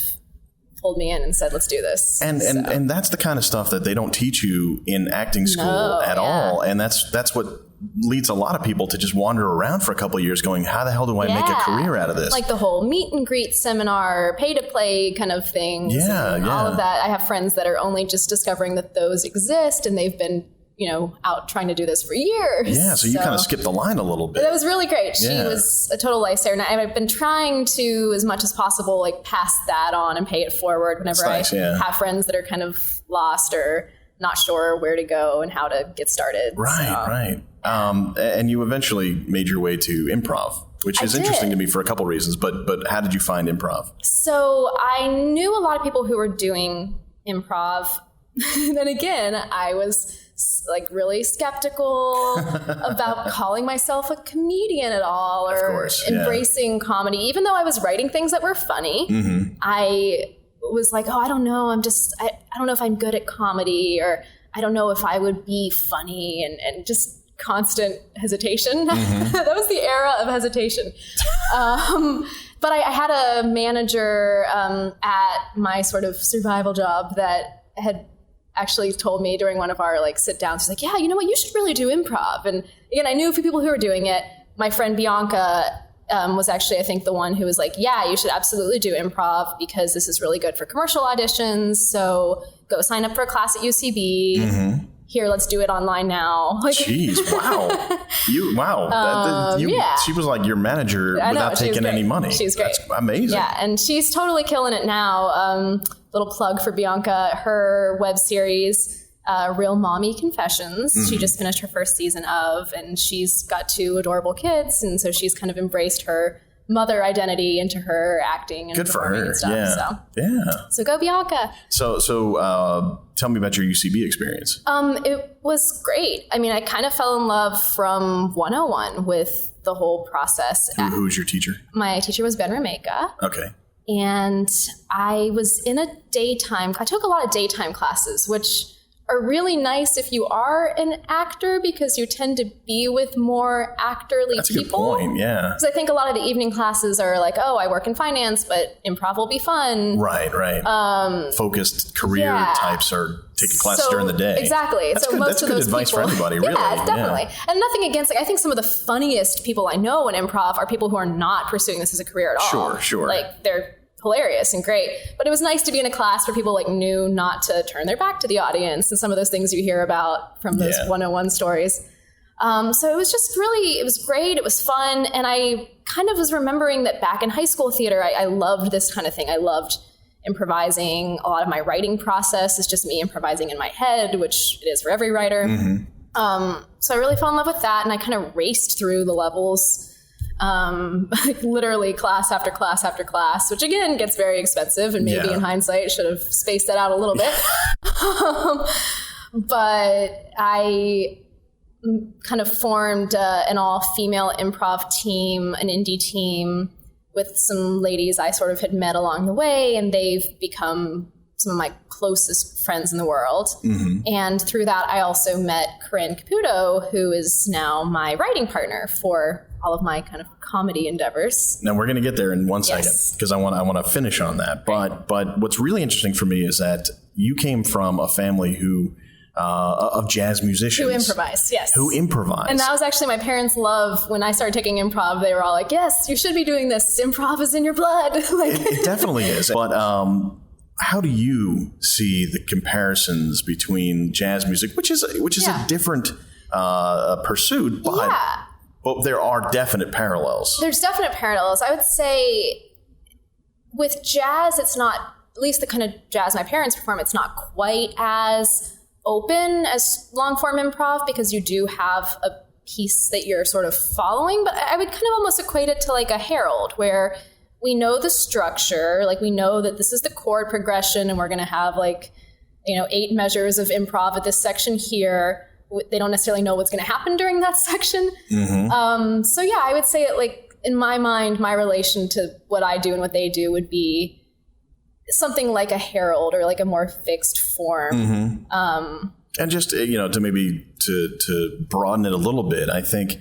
Speaker 3: pulled me in and said, let's do this.
Speaker 2: And that's the kind of stuff that they don't teach you in acting school at all. And that's what leads a lot of people to just wander around for a couple of years going, how the hell do I make a career out of this?
Speaker 3: Like the whole meet and greet seminar, pay to play kind of things. All of that. I have friends that are only just discovering that those exist, and they've been, out trying to do this for years.
Speaker 2: Yeah, so you kind of skipped the line a little bit.
Speaker 3: That was really great. She was a total lifesaver. And I've been trying to, as much as possible, like pass that on and pay it forward whenever I have friends that are kind of lost or not sure where to go and how to get started.
Speaker 2: Right. And you eventually made your way to improv, which is interesting to me for a couple reasons. But how did you find improv?
Speaker 3: So I knew a lot of people who were doing improv. Then again, I was like really skeptical about calling myself a comedian at all, or embracing comedy. Even though I was writing things that were funny, I was like, I don't know. I don't know if I'm good at comedy, or I don't know if I would be funny, and just constant hesitation. That was the era of hesitation. But I had a manager at my sort of survival job that had actually told me during one of our sit downs, she's like, yeah, you know what, you should really do improv. And again, I knew a few people who were doing it. My friend Bianca was actually, I think, the one who was like, yeah, you should absolutely do improv because this is really good for commercial auditions. So go sign up for a class at UCB. Here, let's do it online now.
Speaker 2: Jeez, wow. She was like your manager without taking any money.
Speaker 3: She's great.
Speaker 2: That's amazing.
Speaker 3: Yeah, and she's totally killing it now. Little plug for Bianca, her web series, Real Mommy Confessions. She just finished her first season of, and she's got 2 adorable kids. And so she's kind of embraced her mother identity into her acting and performing and stuff. So go Bianca.
Speaker 2: So tell me about your UCB experience.
Speaker 3: It was great. I mean, I kind of fell in love from 101 with the whole process.
Speaker 2: Who was your teacher?
Speaker 3: My teacher was Ben Rameka.
Speaker 2: Okay.
Speaker 3: And I was in I took a lot of daytime classes, which are really nice if you are an actor because you tend to be with more actorly people.
Speaker 2: That's a good point, yeah.
Speaker 3: Because I think a lot of the evening classes are like, I work in finance, but improv will be fun.
Speaker 2: Right. Focused career types are taking classes during the day.
Speaker 3: Exactly.
Speaker 2: That's good. That's good advice for everybody, really.
Speaker 3: Yeah, definitely. And nothing against, I think some of the funniest people I know in improv are people who are not pursuing this as a career at all.
Speaker 2: Sure.
Speaker 3: They're hilarious and great, but it was nice to be in a class where people knew not to turn their back to the audience and some of those things you hear about from those 101 stories. So it was just it was great. It was fun. And I kind of was remembering that back in high school theater, I loved this kind of thing. I loved improvising. A lot of my writing process is just me improvising in my head, which it is for every writer. So I really fell in love with that. And I kind of raced through the levels, literally class after class after class, which again gets very expensive and maybe in hindsight should have spaced that out a little bit. But I kind of formed an all-female improv team, an indie team with some ladies I sort of had met along the way, and they've become some of my closest friends in the world. And through that, I also met Corinne Caputo, who is now my writing partner for all of my kind of comedy endeavors.
Speaker 2: Now we're going to get there in one second because I want to finish on that. But what's really interesting for me is that you came from a family who of jazz musicians.
Speaker 3: Who improvise, yes.
Speaker 2: Who improvise.
Speaker 3: And that was actually my parents' love. When I started taking improv, they were all like, yes, you should be doing this. Improv is in your blood.
Speaker 2: It definitely is. But how do you see the comparisons between jazz music, which is a different pursuit, but there are definite parallels.
Speaker 3: There's definite parallels. I would say with jazz, it's not, at least the kind of jazz my parents perform, it's not quite as open as long-form improv because you do have a piece that you're sort of following. But I would kind of almost equate it to like a herald where we know the structure, like we know that this is the chord progression and we're going to have 8 measures of improv at this section here. They don't necessarily know what's going to happen during that section. So yeah, I would say it in my mind, my relation to what I do and what they do would be something like a herald or like a more fixed form.
Speaker 2: And just, to maybe to broaden it a little bit, I think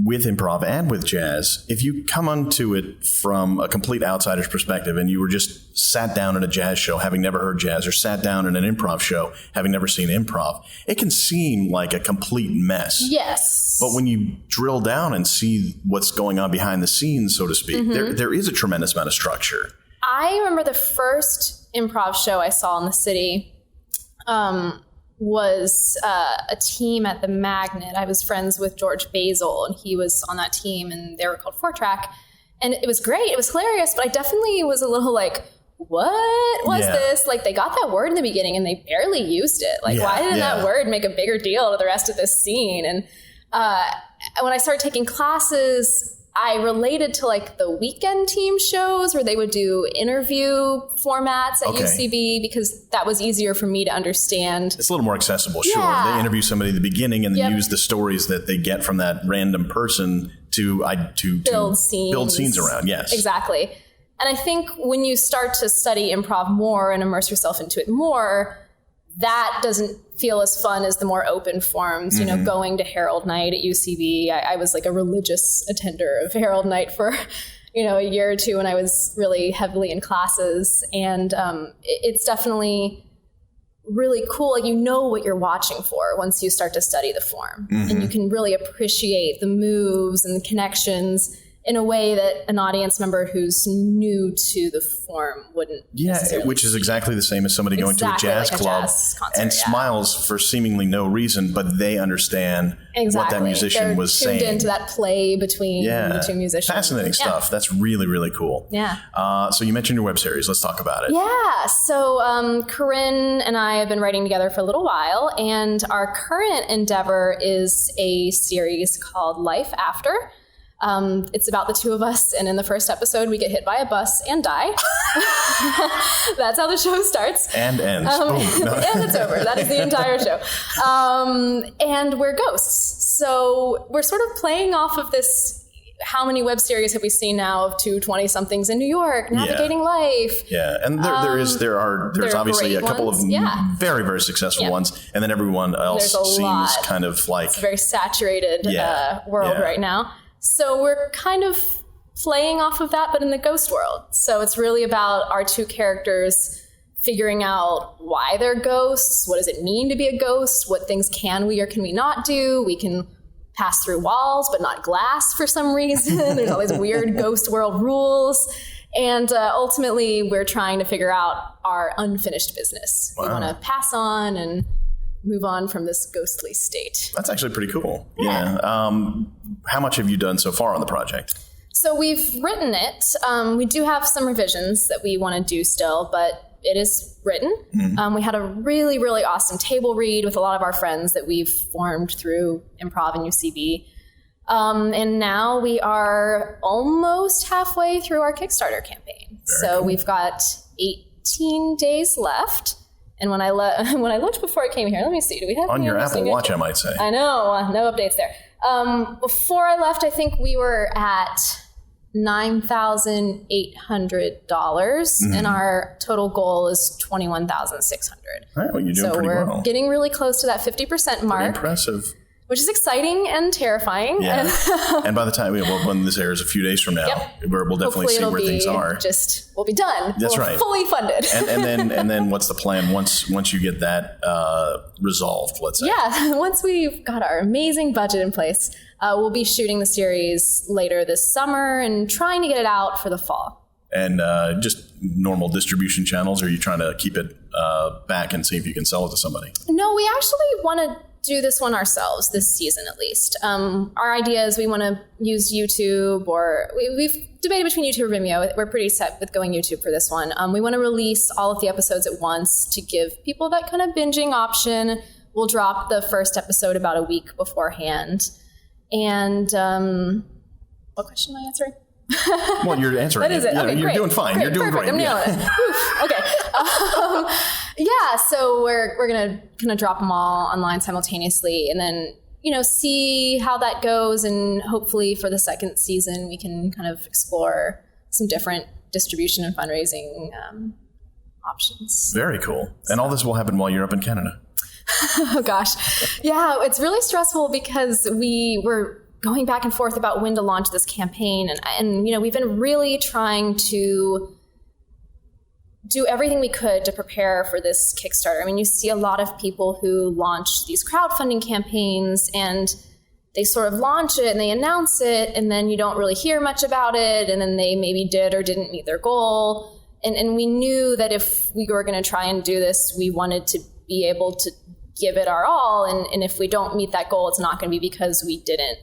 Speaker 2: with improv and with jazz, if you come onto it from a complete outsider's perspective and you were just sat down at a jazz show having never heard jazz, or sat down in an improv show having never seen improv, it can seem like a complete mess.
Speaker 3: Yes.
Speaker 2: But when you drill down and see what's going on behind the scenes, so to speak, there is a tremendous amount of structure.
Speaker 3: I remember the first improv show I saw in the city was a team at the Magnet. I was friends with George Basil, and he was on that team, and they were called 4-Track. And it was great. It was hilarious, but I definitely was a little like, what was this? Like, they got that word in the beginning, and they barely used it. Like, why didn't that word make a bigger deal to the rest of this scene? And when I started taking classes, I related to like the weekend team shows where they would do interview formats at UCB, because that was easier for me to understand. It's
Speaker 2: a little more accessible, sure. They interview somebody at the beginning and then use the stories that they get from that random person to build scenes around. Yes,
Speaker 3: exactly. And I think when you start to study improv more and immerse yourself into it more, that doesn't feel as fun as the more open forms, you know, going to Herald Night at UCB. I was like a religious attender of Herald Night for, you know, a year or two when I was really heavily in classes. And it's definitely really cool. Like, you know what you're watching for once you start to study the form. And you can really appreciate the moves and the connections in a way that an audience member who's new to the form wouldn't.
Speaker 2: Which is exactly the same as somebody going to a jazz club and smiles for seemingly no reason, but they understand what that musician was saying.
Speaker 3: Tuned into that play between the two musicians.
Speaker 2: Fascinating stuff. That's really, really cool. So you mentioned your web series. Let's talk about it.
Speaker 3: So Corinne and I have been writing together for a little while, and our current endeavor is a series called Life After. It's about the two of us, and in the first episode, we get hit by a bus and die. That's how the show starts.
Speaker 2: And ends.
Speaker 3: And it's over. That is the entire show. And we're ghosts. So we're sort of playing off of this, how many web series have we seen now of two 20-somethings in New York navigating life?
Speaker 2: And there's obviously a couple of very, very successful ones, and then everyone else seems kind of like...
Speaker 3: It's a very saturated world right now. So we're kind of playing off of that, but in the ghost world. So it's really about our two characters figuring out why they're ghosts. What does it mean to be a ghost? What things can we or can we not do? We can pass through walls, but not glass for some reason. There's all these weird ghost world rules. And ultimately, we're trying to figure out our unfinished business. We want to pass on and move on from this ghostly state.
Speaker 2: That's actually pretty cool. How much have you done so far on the project?
Speaker 3: So we've written it. We do have some revisions that we want to do still, but it is written. We had a really, really awesome table read with a lot of our friends that we've formed through improv and UCB. And now we are almost halfway through our Kickstarter campaign. Very cool. We've got 18 days left. And when I looked before I came here, let me see, do we have
Speaker 2: on your Apple Watch, I might say.
Speaker 3: I know, no updates there. Before I left, I think we were at $9,800, and our total goal is $21,600.
Speaker 2: All right, well, you're doing pretty well.
Speaker 3: So we're getting really close to that 50% mark.
Speaker 2: Pretty impressive.
Speaker 3: Which is exciting and terrifying.
Speaker 2: Yeah. And by the time, when this airs a few days from now, we'll definitely see where things are.
Speaker 3: We'll be done.
Speaker 2: That's right.
Speaker 3: Fully funded.
Speaker 2: and then what's the plan once you get that resolved, let's say?
Speaker 3: Yeah, once we've got our amazing budget in place, we'll be shooting the series later this summer and trying to get it out for the fall.
Speaker 2: And just normal distribution channels, or are you trying to keep it back and see if you can sell it to somebody?
Speaker 3: No, we actually want to do this one ourselves this season, at least. Our idea is we want to use YouTube, or we've debated between YouTube or Vimeo. We're pretty set with going YouTube for this one. We want to release all of the episodes at once to give people that kind of binging option. We'll drop the first episode about a week beforehand. And what question am I answering?
Speaker 2: Well, you're answering.
Speaker 3: That is it. Okay,
Speaker 2: you're doing fine.
Speaker 3: Great,
Speaker 2: you're doing
Speaker 3: perfect.
Speaker 2: great.
Speaker 3: I'm nailing it. Okay. So we're gonna kind of drop them all online simultaneously, and then see how that goes, and hopefully for the second season we can kind of explore some different distribution and fundraising options.
Speaker 2: Very cool. And all this will happen while you're up in Canada.
Speaker 3: Oh gosh, yeah, it's really stressful because we were going back and forth about when to launch this campaign. And you know, we've been really trying to do everything we could to prepare for this Kickstarter. I mean, you see a lot of people who launch these crowdfunding campaigns and they sort of launch it and they announce it, and then you don't really hear much about it, and then they maybe did or didn't meet their goal. And we knew that if we were going to try and do this, we wanted to be able to give it our all. And if we don't meet that goal, it's not going to be because we didn't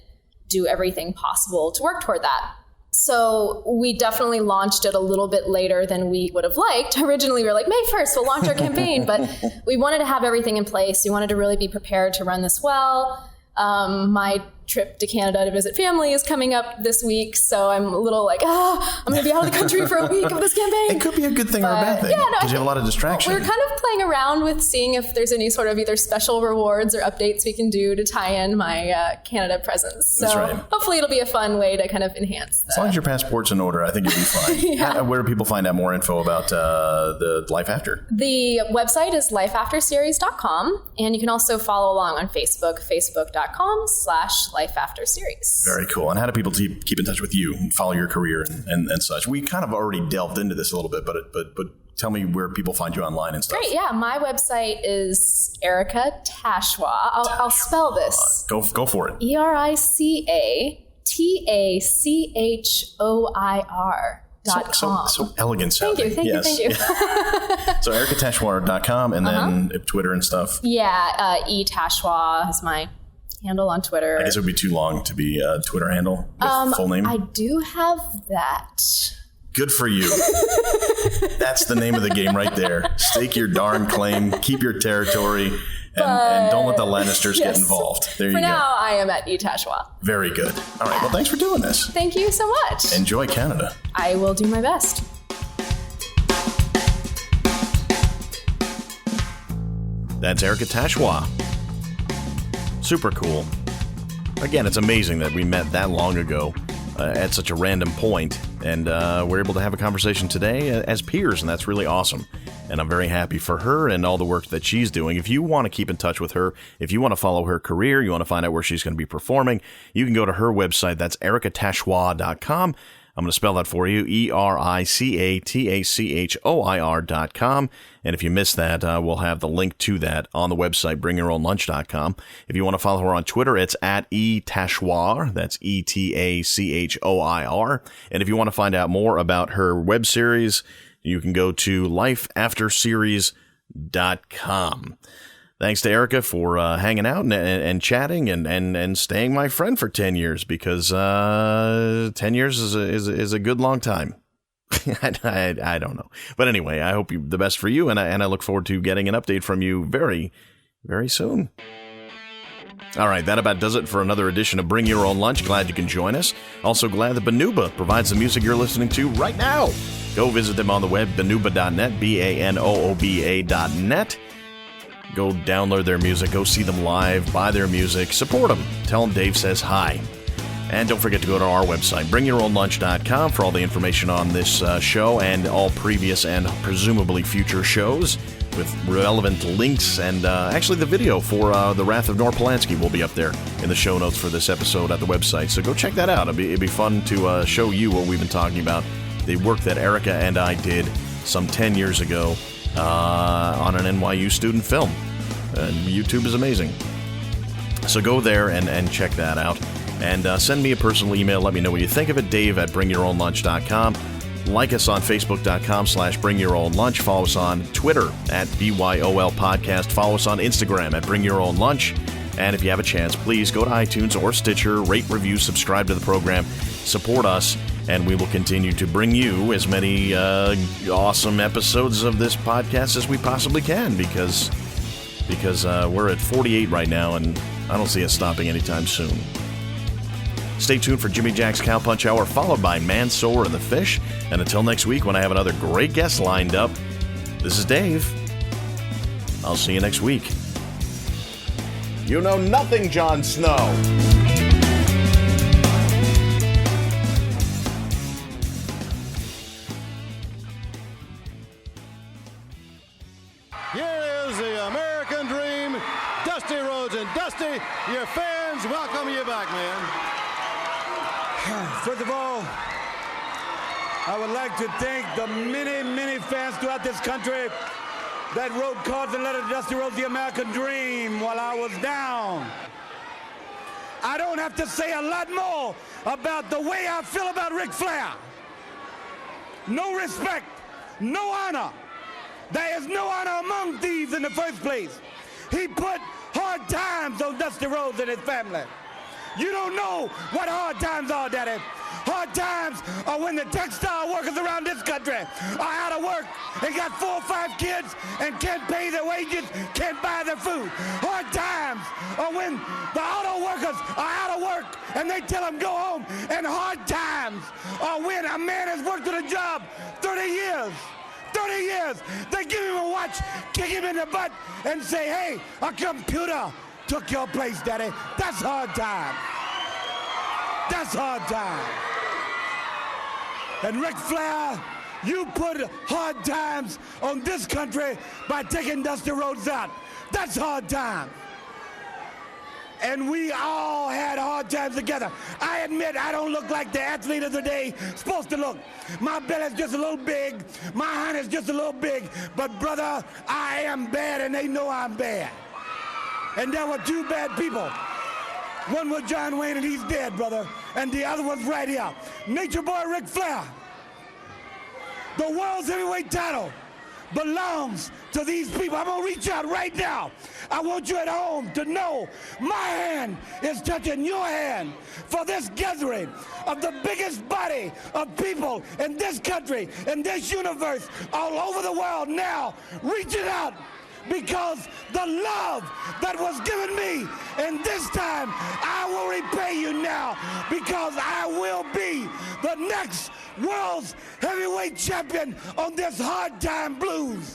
Speaker 3: do everything possible to work toward that. So we definitely launched it a little bit later than we would have liked. Originally, we were like, May 1st, we'll launch our campaign. But we wanted to have everything in place. We wanted to really be prepared to run this well. My trip to Canada to visit family is coming up this week, so I'm a little like, I'm going to be out of the country for a week of this campaign.
Speaker 2: It could be a good thing or a bad thing, because you have a lot of distraction.
Speaker 3: We're kind of playing around with seeing if there's any sort of either special rewards or updates we can do to tie in my Canada presence. So
Speaker 2: that's right.
Speaker 3: Hopefully it'll be a fun way to kind of enhance that.
Speaker 2: As long as your passport's in order, I think you'll be fine.
Speaker 3: Yeah.
Speaker 2: Where do people find out more info about the Life After?
Speaker 3: The website is lifeafterseries.com, and you can also follow along on Facebook, facebook.com/lifeafterseries.
Speaker 2: Very cool. And how do people keep in touch with you and follow your career and such? We kind of already delved into this a little bit, but tell me where people find you online and stuff.
Speaker 3: Great. Yeah. My website is Erica Tachoir. I'll spell this.
Speaker 2: Go for it.
Speaker 3: EricATachoir.com.
Speaker 2: So elegant sounding.
Speaker 3: Thank you.
Speaker 2: So EricaTachoir.com, and then Twitter and stuff.
Speaker 3: Yeah. Tachoir is my handle on Twitter.
Speaker 2: I guess it would be too long to be a Twitter handle with full name.
Speaker 3: I do have that.
Speaker 2: Good for you. That's the name of the game right there. Stake your darn claim, keep your territory, and don't let the Lannisters get involved. There you go.
Speaker 3: For now, I am at Tachoir.
Speaker 2: Very good. All right. Well, thanks for doing this.
Speaker 3: Thank you so much.
Speaker 2: Enjoy Canada.
Speaker 3: I will do my best.
Speaker 2: That's Erica Tachoir. Super cool. Again, it's amazing that we met that long ago at such a random point, and we're able to have a conversation today as peers, and that's really awesome. And I'm very happy for her and all the work that she's doing. If you want to keep in touch with her, if you want to follow her career, you want to find out where she's going to be performing, you can go to her website. That's ericatachoir.com. I'm going to spell that for you, EricAtachoir.com. And if you missed that, we'll have the link to that on the website, bringyourownlunch.com. If you want to follow her on Twitter, it's at @Tachoir. That's ETACHOIR. And if you want to find out more about her web series, you can go to lifeafterseries.com. Thanks to Erica for hanging out and chatting and staying my friend for 10 years, because 10 years is a good long time. I don't know. But anyway, I hope the best for you, and I look forward to getting an update from you very, very soon. All right, that about does it for another edition of Bring Your Own Lunch. Glad you can join us. Also glad that Banuba provides the music you're listening to right now. Go visit them on the web, banuba.net, BANOOBA.net. Go download their music, go see them live, buy their music, support them. Tell them Dave says hi. And don't forget to go to our website, bringyourownlunch.com, for all the information on this show and all previous and presumably future shows with relevant links. And actually the video for The Wrath of Nor Polanski will be up there in the show notes for this episode at the website. So go check that out. It'd be fun to show you what we've been talking about, the work that Erica and I did some 10 years ago on an NYU student film. YouTube is amazing. So go there and check that out. And send me a personal email. Let me know what you think of it. Dave@bringyourownlunch.com. Like us on Facebook.com/bringyourownlunch. Follow us on Twitter at BYOL Podcast. Follow us on Instagram at bringyourownlunch. And if you have a chance, please go to iTunes or Stitcher, rate, review, subscribe to the program, support us, and we will continue to bring you as many awesome episodes of this podcast as we possibly can, because we're at 48 right now, and I don't see us stopping anytime soon. Stay tuned for Jimmy Jack's Cowpunch Hour, followed by Mansoor and the Fish. And until next week, when I have another great guest lined up, this is Dave. I'll see you next week. You know nothing, Jon Snow.
Speaker 4: Here is the American Dream, Dusty Rhodes. And Dusty, your fans welcome you back, man. First of all, I would like to thank the many, many fans throughout this country that wrote cards and letters to Dusty Rhodes, the American Dream, while I was down. I don't have to say a lot more about the way I feel about Ric Flair. No respect, no honor. There is no honor among thieves in the first place. He put hard times on Dusty Rhodes and his family. You don't know what hard times are, Daddy. Hard times are when the textile workers around this country are out of work and got 4 or 5 kids and can't pay their wages, can't buy their food. Hard times are when the auto workers are out of work and they tell them go home. And hard times are when a man has worked at a job 30 years. 30 years. They give him a watch, kick him in the butt, and say, hey, a computer took your place, Daddy. That's hard time. That's hard time. And Ric Flair, you put hard times on this country by taking Dusty Rhodes out. That's hard time. And we all had hard times together. I admit I don't look like the athlete of the day supposed to look. My belly's just a little big. My hand is just a little big. But brother, I am bad and they know I'm bad. And there were 2 bad people. One was John Wayne and he's dead, brother. And the other one's right here. Nature Boy Ric Flair. The world's heavyweight title belongs to these people. I'm gonna reach out right now. I want you at home to know my hand is touching your hand for this gathering of the biggest body of people in this country, in this universe, all over the world now, reaching out because the love that was given me, and this time I will repay you now because I will be the next world's heavyweight champion on this hard time blues.